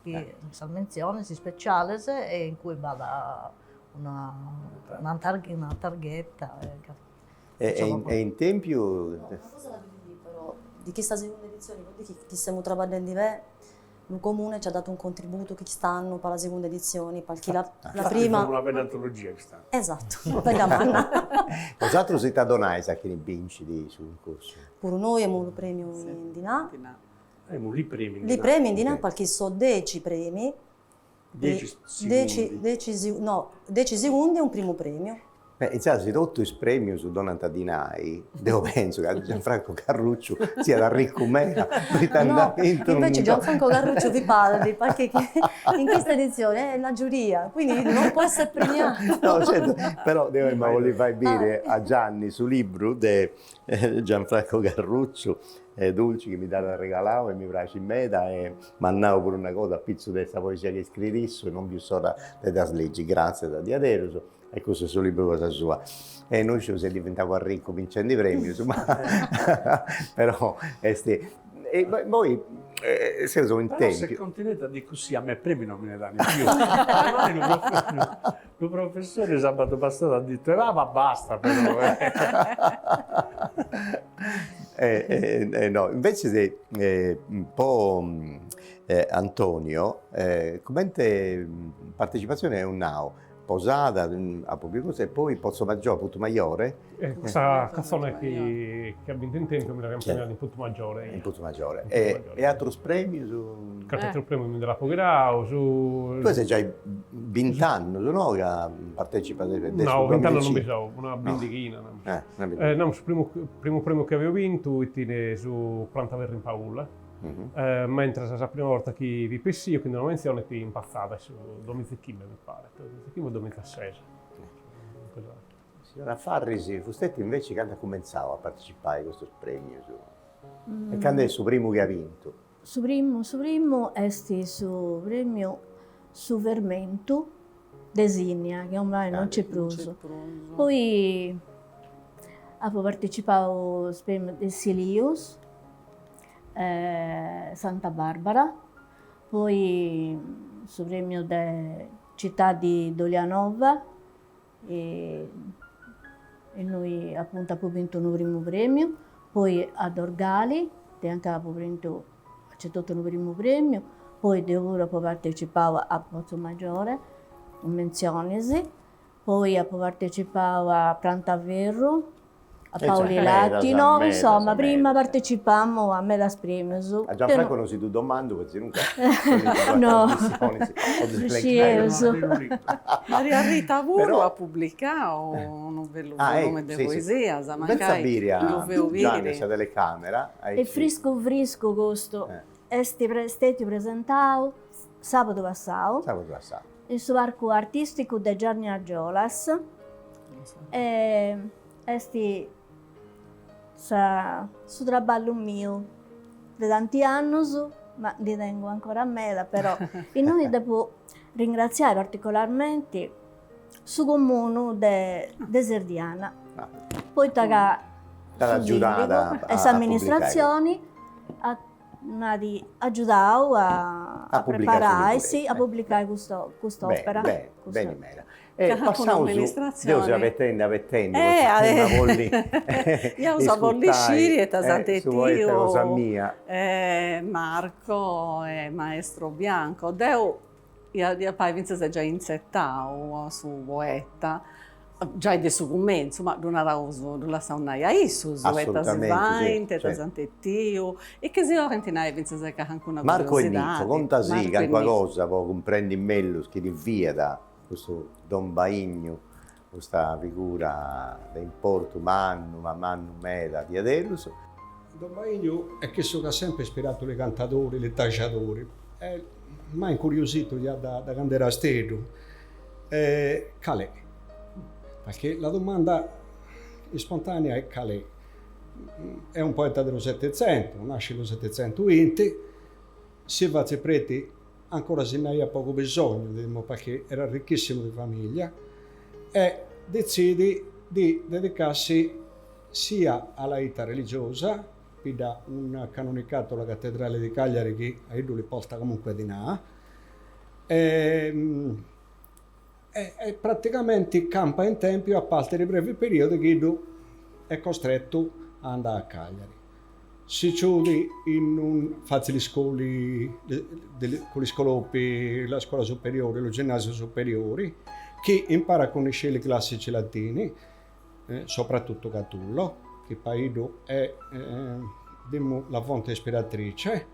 Sarmenzionesi specialese, e in cui va da una targhetta. E in tempio... Una cosa da dire però, di questa seconda edizione, di chi stiamo lavorando di me, il comune ci ha dato un contributo quest'anno per la seconda edizione, perché la Infatti prima... fanno una pedantologia quest'anno. Esatto, per la manna. Cos'altro siete donati a chi ne vinci sul corso? Pure noi abbiamo il premio in Dinà. Li premi. I premi in Dinà Ok. perché sono 10 premi. 10 secondi. 10 secondi e un primo premio. Beh, innanzitutto il premio su Donata Dinai, io penso che Gianfranco Carruccio sia da Riccumea, No, invece Gianfranco Carruccio vi parli perché in questa edizione è la giuria, quindi non può essere premiato. No, certo, però devo voler fare dire a Gianni sul libro di Gianfranco Carruccio, Dulci che mi dà da regalare e mi piace in meta e mannavo pure una cosa a pizzo di questa poesia che scrivissi e non più solo da sleggi, grazie da Diaderoso. E questo è sul libro cosa sua. E noi ci siamo diventati ricco vincendo i premi, insomma. Però, e voi se sono in Però se tempi. continuate di così, a me premi non me ne danno più. Il professore sabato passato ha detto, ma basta però. No, invece un po' Antonio, come partecipazione è un nao, posata a pubblico e poi Pozzo Maggiore, Punto Maggiore. Questa canzone che ha vinto in tempo me l'abbiamo premiata in Punto Maggiore. In Punto Maggiore. In Punto Maggiore. E altri premi su... Capito il premio della Pograo, su... Tu sei già 20 anni, no? Che partecipa adesso. No, 20 anni non mi so, una bindichina. No, il primo premio che avevo vinto è su Plantaverra in Paula. Mentre è la prima volta che vi pensi io, quindi una menzione più impazzata su 2015 mi pare, 2015 o 2016. Signora Farrisi, Fustetti invece quando ha cominciato a partecipare a questo premio? E quando è il suo primo che ha vinto? Su primo è su premio su Vermento Designa, che ormai non c'è preso. Poi ho partecipato al premio del Silius, Santa Barbara, poi sul premio della città di Dolianova e noi appunto abbiamo vinto un primo premio, poi ad Orgali, che anche abbiamo accettato un primo premio, poi di ora partecipavo a Pozzo Maggiore, un menzionesi, poi partecipavo a Plantaverro, a Paoli Latino, insomma, prima partecipammo a Medas Premios. A Gianfranco non si domando perché nunca no, Maria Rita Vuro ha pubblicato un volume di poesia, Gianni sa telecamera. E Frisco questo è stato presentato sabato passato il suo arco artistico di Gianni Agiolas e su trabalho mio da tanti anni, ma li tengo ancora a me, però. E noi devo ringraziare particolarmente su comune di Serdiana, poi dalla giurata queste amministrazioni hanno aiutato a preparare, a pubblicare quest'opera. Bene. Passiamo su, Dio si avvettendo, io so bolliciri e tasantettio, Marco e Maestro Bianco, Deo, io poi vinse già insettato su Boetta, già di su commenzo, ma non era uso, non la saunaia issus, Boetta svainte, tasantettio, e che si orientinai vinse che anche una Marco e curiosità. Nico, contasi che qualcosa, può comprendi in mellus, che via da questo Don Baigno, questa figura di importo mannu, ma mannu meda di Adelus. Don Baigno è questo che ha sempre ispirato i cantatori, i tacciatori. Mi ha incuriosito già da quando era stedo. Calè? Perché la domanda spontanea è calè. È un poeta dello Settecento, nasce nel 720, si va a preti ancora se ne ha poco bisogno, perché era ricchissimo di famiglia, e decide di dedicarsi sia alla vita religiosa, qui da un canonicato alla cattedrale di Cagliari che a Idoli porta comunque di là, e praticamente campa in tempio a parte di brevi periodi che è costretto ad andare a Cagliari. si chiude in un facili scoli, con gli scolopi, la scuola superiore, lo ginnasio superiore, che impara a conoscere i classici latini, soprattutto Catullo, che poi è la fonte ispiratrice,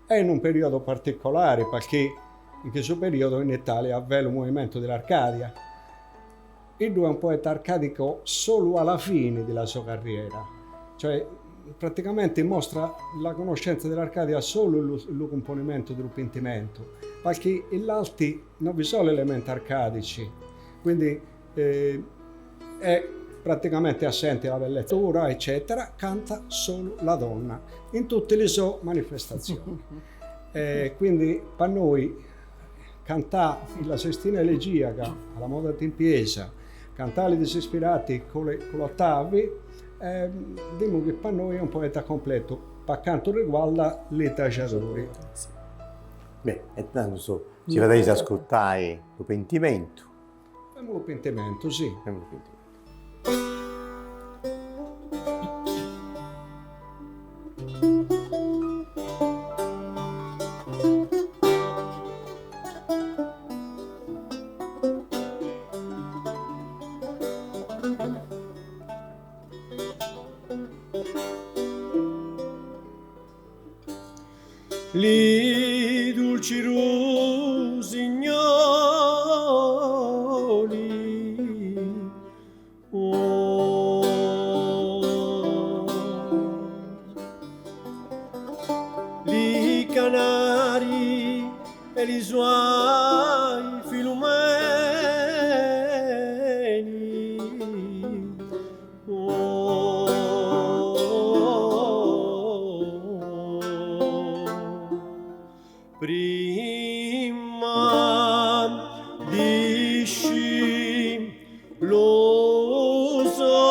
è in un periodo particolare perché in questo periodo in Italia avviene il movimento dell'Arcadia. Il è un poeta arcadico solo alla fine della sua carriera, cioè praticamente mostra la conoscenza dell'Arcadia solo il componimento del pentimento, perché in altri non vi sono elementi arcadici, quindi è praticamente assente la bellezza, eccetera, canta solo la donna in tutte le sue manifestazioni. Quindi per noi cantare la Sestina Elegiaca alla moda tempiesa, cantare i Desiderati con l'ottavi, diciamo che per noi è un poeta completo per quanto riguarda le tagliatori. Beh, intanto ci vedete ascoltare il pentimento. Abbiamo il pentimento, sì. Abbiamo il pentimento. Li dolci rosignoli, li canari e li suoi filumeni, prima disci lo soliam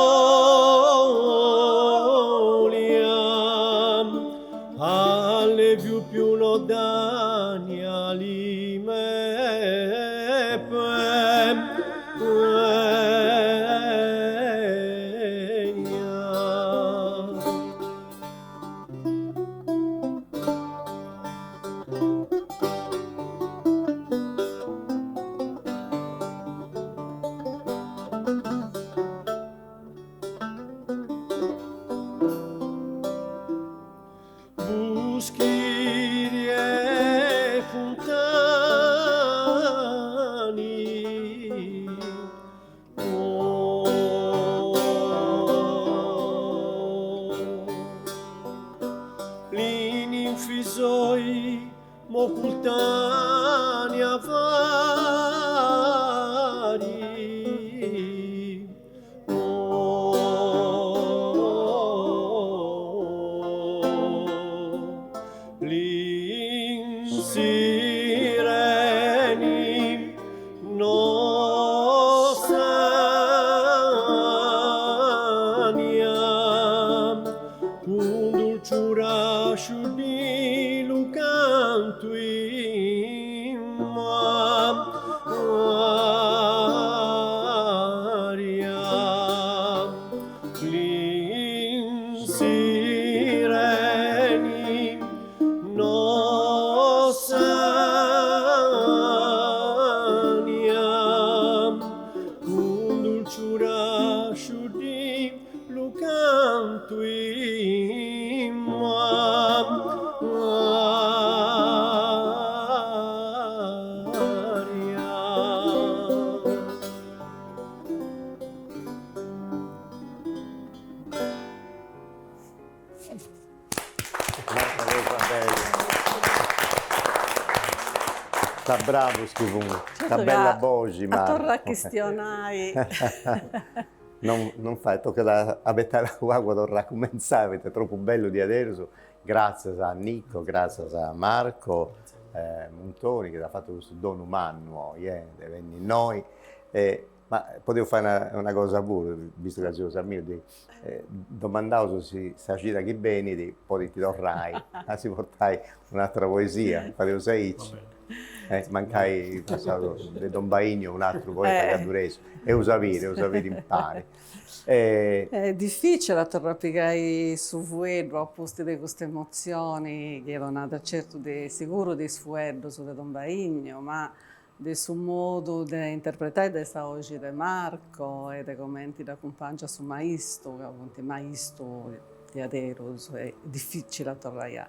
alle più lodani Buschiri e fontani, li ninfisoi mopultani avari, sireni nostaniam con dulciura sciudi lucantuim aria sireni nostaniam con dulciura sciudi lucantuim Sta bravo Schifun, sta bella voce, ma... ma... torna che stionai. non fai, tocca da abitare l'acqua, torna a cominciare, avete troppo bello di adesso, grazie a Nico, grazie a Marco Montoni che ha fatto questo dono umano, venni noi, ma potevo fare una cosa pure, visto che sono mio, di domandavo se si agita che bene, di poi ti tornai, si portai un'altra poesia, fatevo 6. Mancai passato di Don Baigno, un altro poeta cadurese, e usavire impari. È difficile tornare su Fueddo a posti di queste emozioni che erano da certo sicuro di sfueddo su Don Baigno, ma del suo modo di interpretare questa oggi di Marco e dei commenti da compagna su Maisto, che Maisto di Aderos, è difficile tornare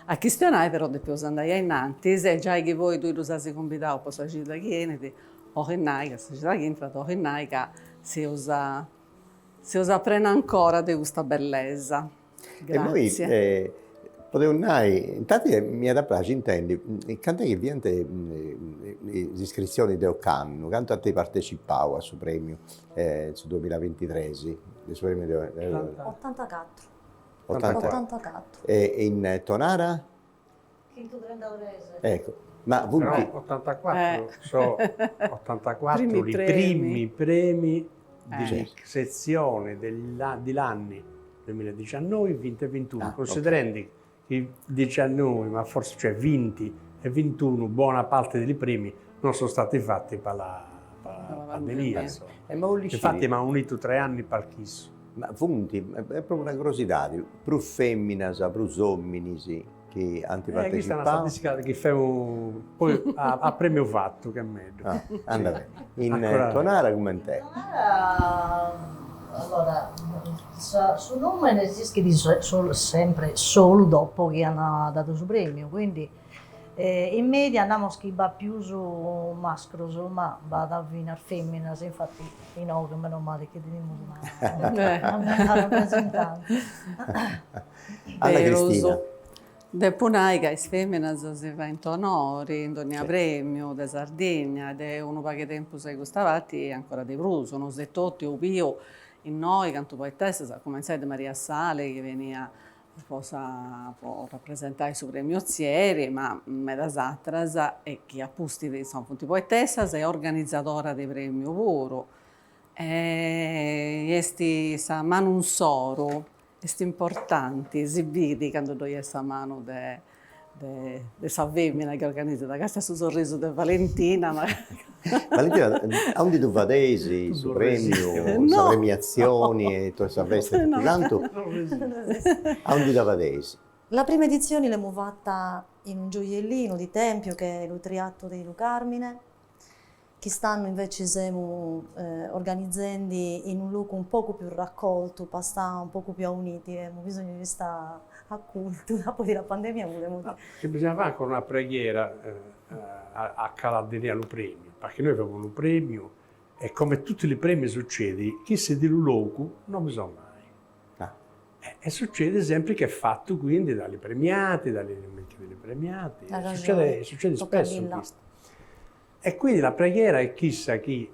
a questionare, però di più andare innanzi, se già che voi due usate convidati per la città chienete, o che nai, che la città chienete, o che nai, che si usa prendere ancora di questa bellezza. Grazie. E poi, potevai, intanto mi era piaciuto, intendi, quando che viene le iscrizioni del Canno, quanto a te partecipavo al suo premio su 2023, il suo premio 84. 84. E in Tonara? Quinto 33. Ecco, ma però 84 sono 84 i primi premi di sezione di anni 2019, 20 e 21, considerando i 19, ma forse cioè 20 e 21, buona parte dei premi non sono stati fatti per la pandemia. Infatti mi hanno unito 3 anni per chisso. Ma funti, è proprio una curiosità, più femmina, più uomini che antipartecipavano. Questa è una statistica che fai poi a premio fatto, che è meglio. Anda bene. In Tonara come te? Allora, su nome ne esiste sempre solo dopo che hanno dato il premio, quindi in media andiamo a scrivere più su maschio, ma vado fino a femmina, infatti fino a che meno male che teniamo una rappresentante. Anna Cristina. Dopo che femmina si va in tonori, in ogni premio, di Sardegna, ed è uno che tempo sei gustavati ancora di Bruso, non sei tutti o Pio in noi, canto poi testa, come sai di Maria Sale che veniva può rappresentare i suoi premiozieri, ma da Satras e chi ha posti di poetessa è organizzatore dei premi Voro. Esti sa mano un soro, esti importanti, si vede quando doi essa mano de sa femmina che organizza da casa su sorriso di Valentina. Ma... Valentina, onde tu vadesi su premio, su premiazioni e tu sapresti tutto tanto, onde da vadesi? La prima edizione l'abbiamo fatta in un gioiellino di Tempio che è l'Utriatto di Lucarmine. Quest'anno invece stiamo organizzando in un luogo un poco più raccolto, per stare un poco più uniti, abbiamo bisogno di stare a culto, dopo la pandemia volevamo... Bisogna fare ancora una preghiera a Caladeria lo premio, perché noi avevamo un premio e come tutti i premi succede, chi si di un luogo non bisogna mai. E succede sempre che è fatto quindi dalle premiate, dalle premiati, succede spesso questo. E quindi la preghiera è chissà chi,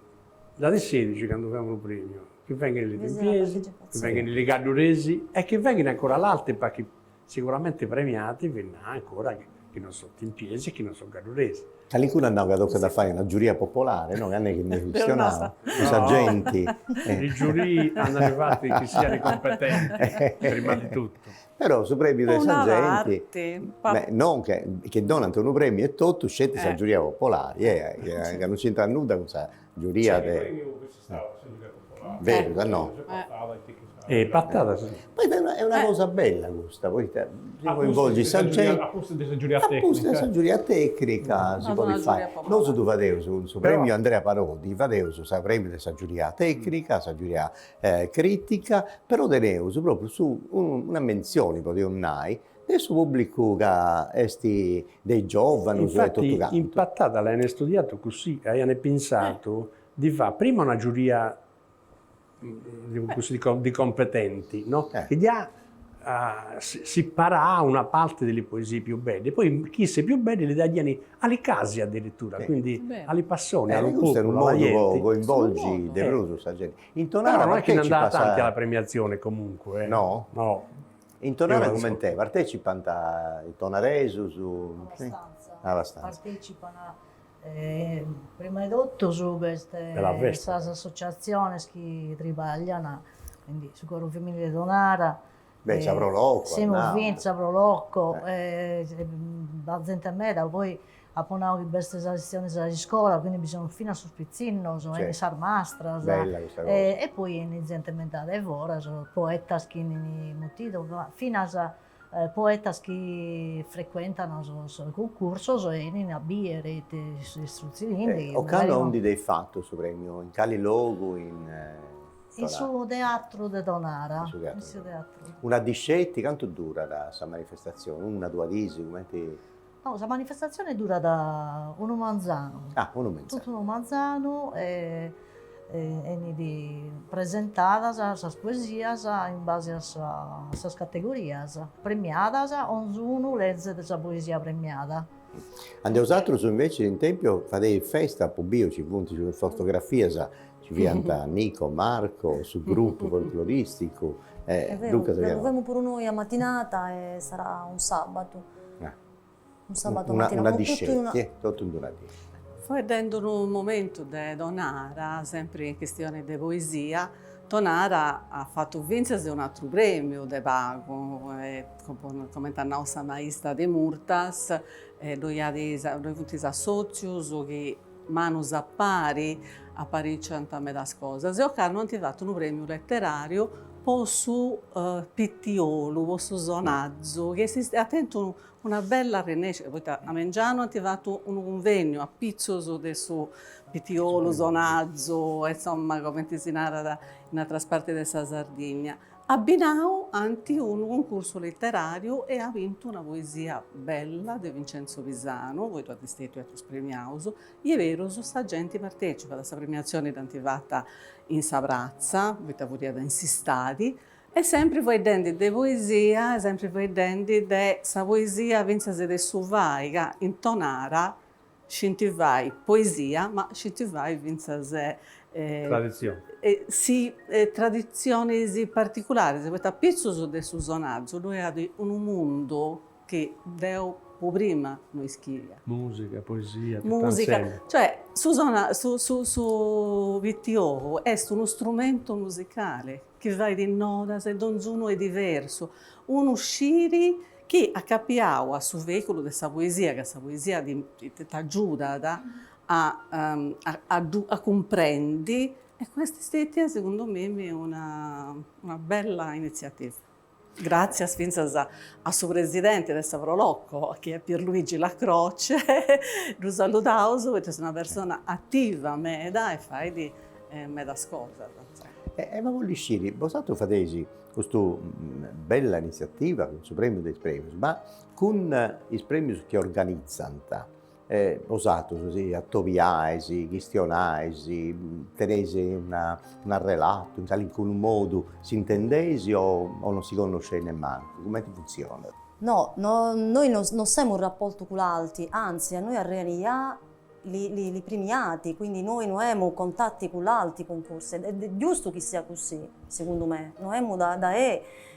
dalle 16 quando abbiamo il premio, che vengono le tempiesi, che vengono le caduresi e che vengono ancora all'alto perché sicuramente premiati vengono ancora che non sono tempiesi e che non sono caduresi. All'incuno andava da fare una giuria popolare, no? Che ne funzionava, i saggenti. I giuri hanno arrivato che siano competenti, prima di tutto. Però su premio dei saggenti, non che donano un premio e tutto, scelte la giuria popolare, che non c'entra nulla con questa giuria. Vero, no? E pattata, sì. Poi è una cosa bella questa, poi ti coinvolgi i saggenti, apposta della giuria tecnica si può fare. Non su tu fadevo su premio Andrea Parodi, fadevo su premio della giuria tecnica, la giuria critica, però tenevo proprio su una menzione, potevo nai, adesso pubblico che esti dei giovani, infatti in pattata l'hanno studiato così, hanno pensato di fare prima una giuria di competenti, no? Che già si parà una parte delle poesie più belle, poi chi se più belle le dagliano alle case addirittura, quindi alle persone, allo popolo, in un modo coinvolgi De Bruso, sa gente. In Tonara però non è che ne andava tanti alla premiazione comunque. No? No. In Tonara come te, partecipano i tonaresu abbastanza. Partecipano prima di tutto su queste associazioni che lavorano, quindi su Coro Femminile Tonara, Saprolocco, siamo vinti Saprolocco, la gente meda, poi appunto che queste sessioni di scuola, quindi bisogna fino a spizzino, Certo. sarmastra, Bella questa cosa. e poi inizialmente e ora sono poetas che in motivo, fino a poetas che frequentano il concorso e in abbia rete istruzioni. O cano onde dei fatto su premio, in cali logo, Il suo teatro di Donara. Il suo teatro. Il suo teatro. una discetti, quanto dura questa manifestazione? Una, due disi, come ti... No, questa manifestazione dura da un manzano. Ah, un mezzo. Tutto un manzano di presentata sa poesia in base a sa categorie, premiata, ognuno legge questa poesia premiata. Andiamo altro invece in tempio fate festa, pubblico, ci punti sulle fotografie, ci vianta Nico, Marco, sul gruppo folcloristico. È vero, Luca, lo abbiamo pure noi a mattinata e sarà un sabato. Un sabato una mattina. discetti, tutto in una discetti. Poi dentro un momento di Donara, sempre in questione di poesia, Donara ha fatto vincere un altro premio di Pago, come la nostra maestra de Murtas, lui ha avuto socios che manus appariscono a me da cose. E hanno attivato un premio letterario per su Pittiolo, per su Zonazzo, che ha tenuto una bella rinascita. Poi a Mengiano ha attivato un convegno a Pizzoso su Pittiolo, Zonazzo, insomma, come si narra in altre parti della Sardegna. A Binau anti un concorso letterario e ha vinto una poesia bella di Vincenzo Pisano, voi avete stato premiato, e vero, sta gente partecipa a questa premiazione attivata in Sabrazza, avete avuto in Sistadi, e sempre voi denti di poesia, sempre voi denti di questa poesia vince di Suvaiga, in Tonara, scintivai poesia, ma scintivai vince Tradizione. sì, tradizioni particolari. Questa pezzo di Susonazzo, lui ha un mondo che Deo prima noi scrive. Musica, poesia, Musica, cioè su Vittiolo è uno strumento musicale che va di nodas e ognuno è diverso. Uno sciri che a capiao su veicolo della poesia, che questa poesia ti aiuta a comprendi, e questa stetta secondo me è una bella iniziativa. Grazie a suo presidente del Savrolocco, che è Pierluigi Lacroce, lo salutiamo, perché è una persona attiva, meda, e fai di meda scorsa. Ma voglio dire, voi fate questa bella iniziativa con il premio dei premi, ma con i premi che organizzano, usato così, attoviaisi, gestionaisi, tenesi un relato, in qualche modo si intendesi o non si conosce nemmeno? Come funziona? No, noi non siamo un rapporto con l'altro, anzi a noi arriviamo li premiati, quindi noi non abbiamo contatti con l'altro concorsi, è giusto che sia così, secondo me, non abbiamo da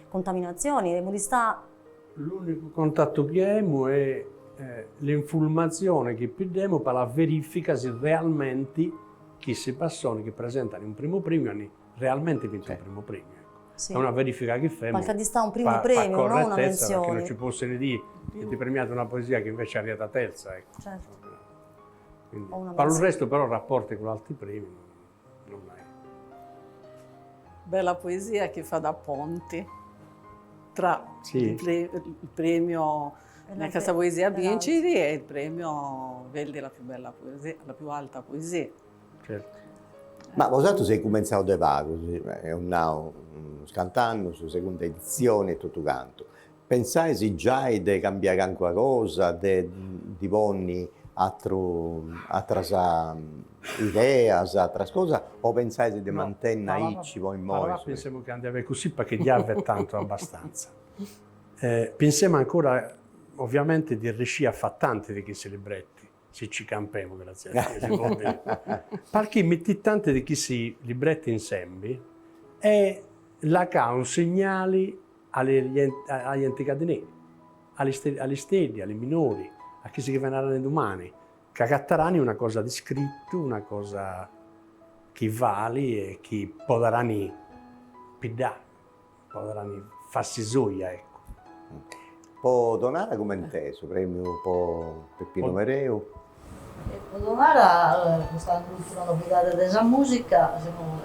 contaminazioni, abbiamo di stare... L'unico contatto che abbiamo è l'informazione che abbiamo per la verifica se realmente queste persone che presentano un primo premio hanno realmente vinto un primo premio. Sì. È una verifica che facciamo Perché di sta un primo premio, non una menzione. Perché non ci possono dire che ti premiate una poesia che invece è arrivata terza. Ecco. Certo. Quindi, per il resto però rapporti con altri premi non hai. Bella poesia che fa da ponte tra Sì. il premio nella Casa Poesia Vinciti e il premio Veldi la più bella poesia, la più alta poesia. Certo. Ma voi sei cominciato da vago, è un scantando su seconda edizione e tutto quanto. Pensai se già di cambiare qualcosa, di ponni altre idee, altre cose, o pensai di mantenere ci voi in modo? Pensiamo che andiamo così perché già è tanto abbastanza. Pensiamo ancora, ovviamente, di riuscire a fare tanti di questi libretti, se ci campiamo, grazie a Dio. Perché metti tanti di questi libretti insieme e la ca un segnale agli anticadini, alle stedi, alle minori, a chi si verranno domani, che cattarani una cosa di scritto, una cosa che vale e che potranno pidare, potranno farsi gioia, ecco. Po donare come inteso, premio po Peppino Mereu. Donara, questa ultima novità della musica, siamo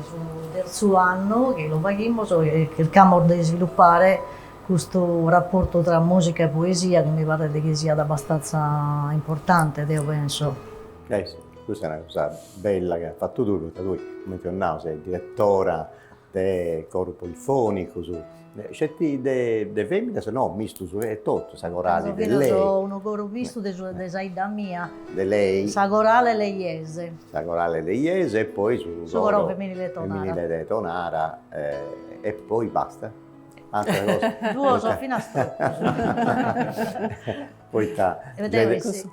sul terzo anno che lo facciamo, che cerchiamo di sviluppare questo rapporto tra musica e poesia che mi pare che sia abbastanza importante, io penso. Sì, questa è una cosa bella che ha fatto tu, perché tu, come ti ho detto, sei direttora del coro polifonico, certi de femmine, se no, misto su tutto, sagorali di lei. Sono un coro misto di Saida mia, di lei. Sagorale Leiese. Sagorale Leiese e poi su coro femminile Tonara e poi basta. Altre cose. Due sono fino a Poi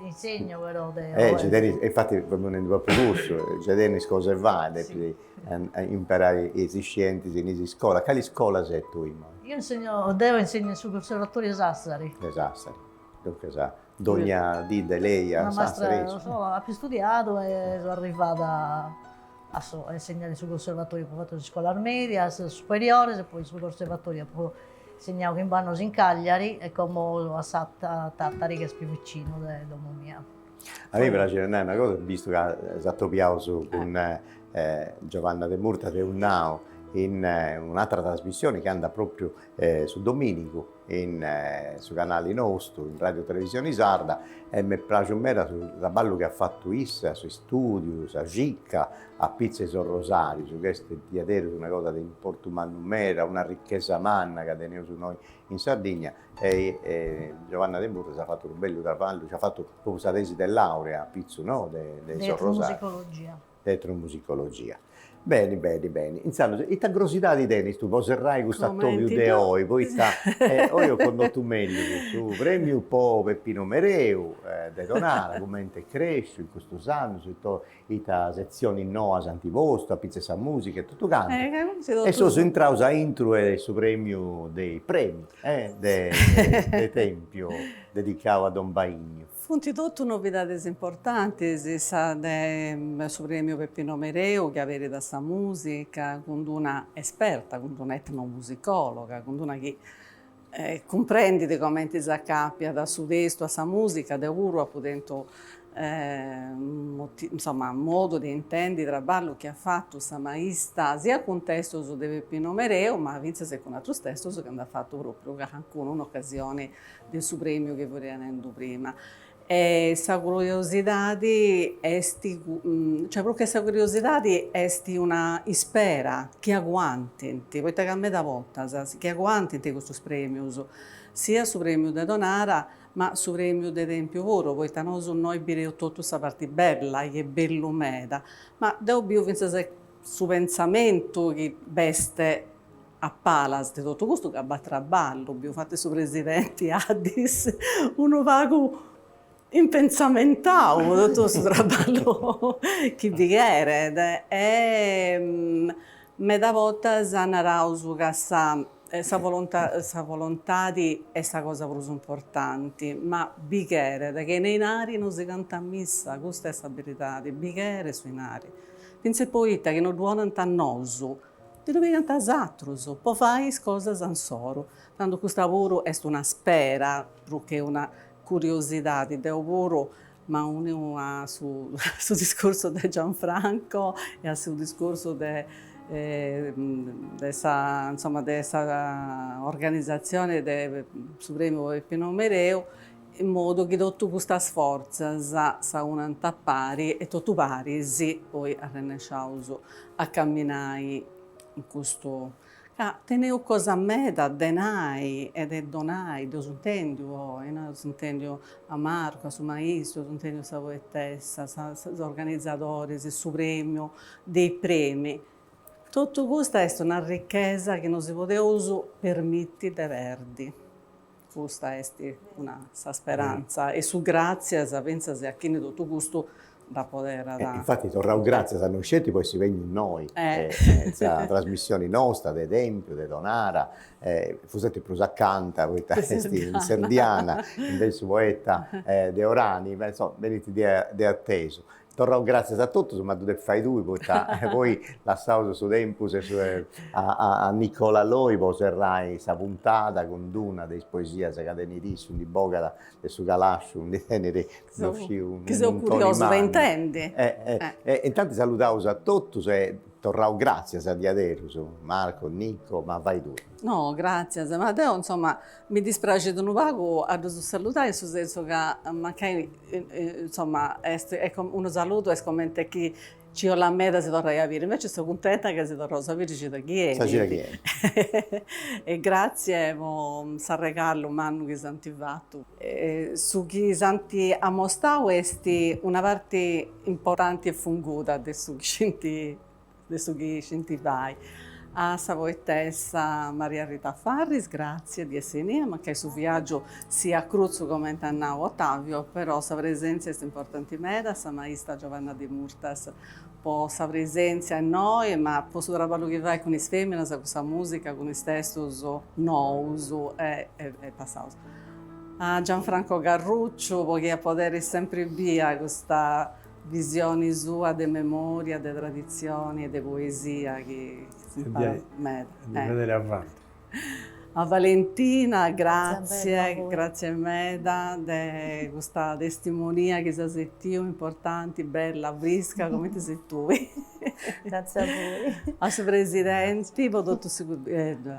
insegno però. Infatti, venendo proprio corso, Gedenis cose va, imparare i scienze in scuola. Quali scuola sei tu? Io insegno sul Conservatorio Sassari. Sassari, dunque Dogna Dide, lei a Sassari? Ho più studiato e sono arrivata a insegnare sul Conservatorio, ho fatto scuola media, superiore, e poi sul Conservatorio ho insegnato in Bannos in Cagliari e come a Tattari che è più vicino da mia. A me piace una cosa, visto che esatto piato con Giovanna De Murta de Unnao in un'altra trasmissione che anda proprio su Domenico su canale nostro, in Radio Televisione Sarda, e mi piace un mera sul lavoro che ha fatto Issa, sui studi, a Gicca, a Pizza e Son Rosario, su questo diadero, una cosa di importo numera, una ricchezza manna che teniamo su noi in Sardegna, e Giovanna De Murta ci ha fatto un bello lavoro, ci ha fatto proprio la tesi di laurea a Pizzo, no? De Son Rosario. Etnomusicologia. Bene. Insomma, e la grossità di Denis, tu poserai questo attovio di oggi, poi io ho condotto meglio su premio po Peppino Mereu, de Donara, come cresce in questo anno, su la sezione no a Santivosto, a Pizza e Musica e tutto quanto. E sono entrato a intro e su premio dei premi, del tempio dedicato a Don Baigno. Funti tutto novidades importantes, essa su premio Peppino Mereu, che avere da sta musica, con una esperta, con una etnomusicologa, con una che comprendi di come si accapia da sud-est a sta musica, da uro a potendo insomma, modo di intendi traballo che ha fatto sta maestra, sia con testo su De Peppino Mereu, ma vinse se con altro testo che hanno fatto proprio con un'occasione del suo premio che vorrei prima. E essa curiosità esti, cioè proprio questa curiosità esti una ispera che aguanti, poi te a me da volta, che aguanti questo premio, sia su premio de Donara, ma su premio de Tempio Oro, poi tanoso noi bireo tutto questa parte bella, che è bello meda, ma devo pensare su pensamento che veste a palas di tutto questo che a traballo, abbiamo fatto su presidenti Addis, uno vago impensamentato tutto questo traballo che vigere e me da volta zanarau su essa volontà di essa cosa più importante, ma bighere, perché nei nari non si canta a missa, questa è stabilità di bighere sui nari. Pensa poeta che non duonano tannoso, ti devi cantare altro, poi fai cose ansoro. Tanto questo lavoro è una spera, perché una curiosità di lavoro, ma uno sul discorso di Gianfranco e sul discorso dessa organizzazione del Supremo Peppino Mereu, in modo che tutte queste forze saranno tappari e tutti parisi poi a Renesciauso a camminare in questo. Teneu cosa a me da denai ed è donai, Dio intendio a Marco, a suo maestro, Dio intendio a sua poetessa, gli organizzatori, il suo premio, dei premi. Tutto questo è una ricchezza che non si poteva permettere di verdi. Questa è una speranza e su grazie pensa a chi ne tutto questo da poter dare. Infatti tornavo grazie a noi scelti, poi si vengono noi, la trasmissione nostra, de Tempio, de Donara, fusete più accanta, poeta in Serdiana, invece poeta de Orani, ma insomma, venite di atteso. Torrò grazie a tutti, ma tu fai due, poi lasciamo su tempus a Nicola Loi, poi serrai sa puntata con una delle poesie che cadeni di su di Bogata e su Galascio, un tenere che sono curioso, lo intendi? Intanto salutiamo a tutti e torrò grazie a Diaderus, Marco, Nico, ma vai tu. No, grazie Matteo, insomma, mi dispiace di un poco a salutare, nel senso che magari, insomma, un saluto è come chi ci ho la meta si torna a capire, invece sono contenta che si torna a sapere da chi è. E grazie per il regalo umano che siamo fatto. Su chi santi a mostrare questi una parte importante e funguta adesso che senti vai. A sa poetessa Maria Rita Farris, grazie di essere lì, ma che sul viaggio sia Cruzzo come Tannao Ottavio, però sa presenza è importante meda, sa maestra Giovanna Di Murtas, po' sa presenza in noi, ma posso traballo che vai con le femmine, con questa musica, con i testi nuovi e passato. A Gianfranco Garruccio, perché poter sempre via questa visione sua di memoria, di tradizioni e di poesia che si impara vedere avanti. A Valentina, grazie Meda di questa testimonia che si è sentita importante, bella, brisca, come ti sei tu. Grazie a voi. A suo presidente,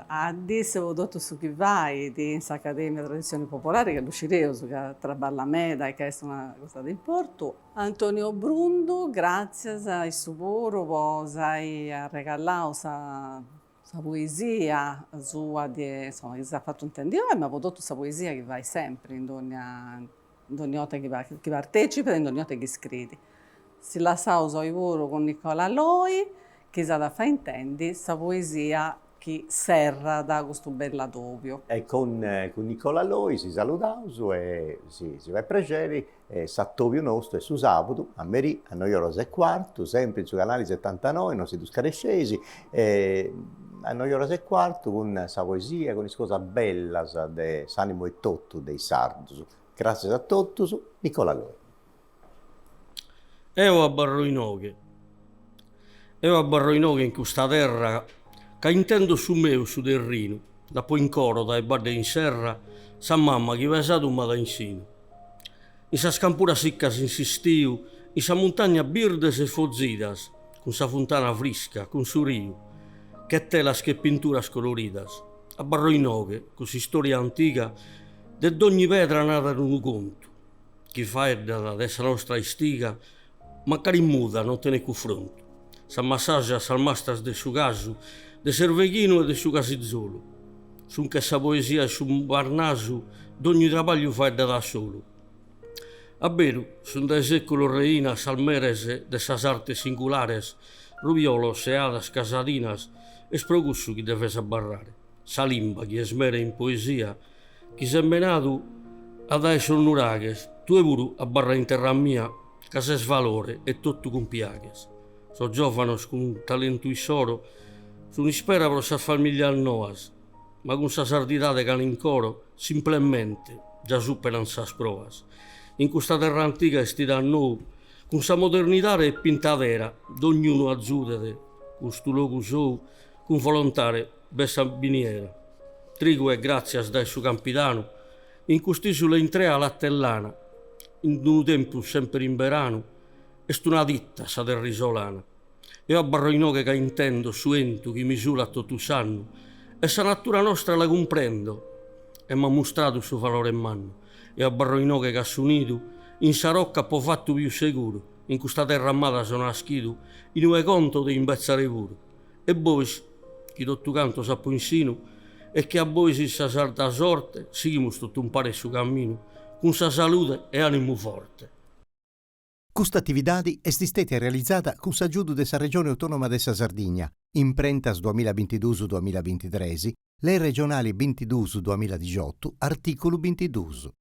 Addis, ho detto su chi vai di Accademia Tradizioni Popolari, che è l'uscireoso, che traballa Meda e che è una cosa di importo. Antonio Brundo, grazie al suo lavoro, sai regalato la poesia sua, insomma, che si è fatto intendere, ma ho detto questa poesia che vai sempre in ogni volta che partecipa e in ogni volta che scrivi. Si la sa lavoro con Nicola Loi, che si da fa intendi questa poesia che serra da questo bella doppio. E con Nicola Loi si salutiamo e si va a piacere, Sattovio nostro è su sabato, a Merì, a 9:15, sempre su canale 79, non si scarescesi, a 9:15 con questa poesia, con questa cosa bella de s'animo e tutto dei sardi. Grazie a tutti, Nicola Loi. Io abbarro in oghe in questa terra che intendo su me su terreno, da poi in coro dai barde in serra, sa mamma che va esato ma da insino. In sa scampura sicca si insistiu, in sa montagna birdes e fozzidas, con sa fontana frisca, con su rio, che telas che pinturas coloridas. Abbarro in oghe, così storia antica, de d'ogni pedra nata in un conto, chi fa edda dessa nostra istiga, magari muda non te ne confronto. S'ammassaggia salmastras de su casu, de Serveghino e de su Casizzolo. Sun che sa poesia e su Barnasu, d'ogni trabaglio fa da solo. A vero, sun dai secolo reina salmerese de sas artes singulares, rubiolos e hadas casadinas, e sprogussu chi deve s'abbarrare. Sa limba chi esmere in poesia, chi s'è menato a dai sonnuraches, tu e puru a barra in terra mia, che se svalore e tutto con piaghes. So giovanos con talento isoro, sono ispera per sa famiglia noas, ma con sa sardità che in coro, simplemente, già superan sas provas. In questa terra antica esti da noi, con sa modernità e pintadera, d'ognuno azzudete, con stu logo sou, con volontare, bessa biniera. Trigo e grazias dai su campidano, in custisula in tre alla tellana, in un tempo sempre in verano, est una ditta sa del risolana. Io abbarro in oghe che intendo, suento, chi misura a tutto sanno, e sa natura nostra la comprendo, e m'ha mostrato suo valore in mano. Io abbarro in oghe che assunido, in sa rocca po' fatto più sicuro, in questa terra amata sono naschido, in un conto di imbezzare puro. E voi, chi tutto canto sappo insino, e che a voi si sa sarda sorte, sigimus tutto un pare su cammino, con sa salute e animo forte. Questa attività è stata realizzata con l'aiuto della Regione Autonoma della Sardegna, imprentas 2022-2023, le regionali 22-2018, articolo 22.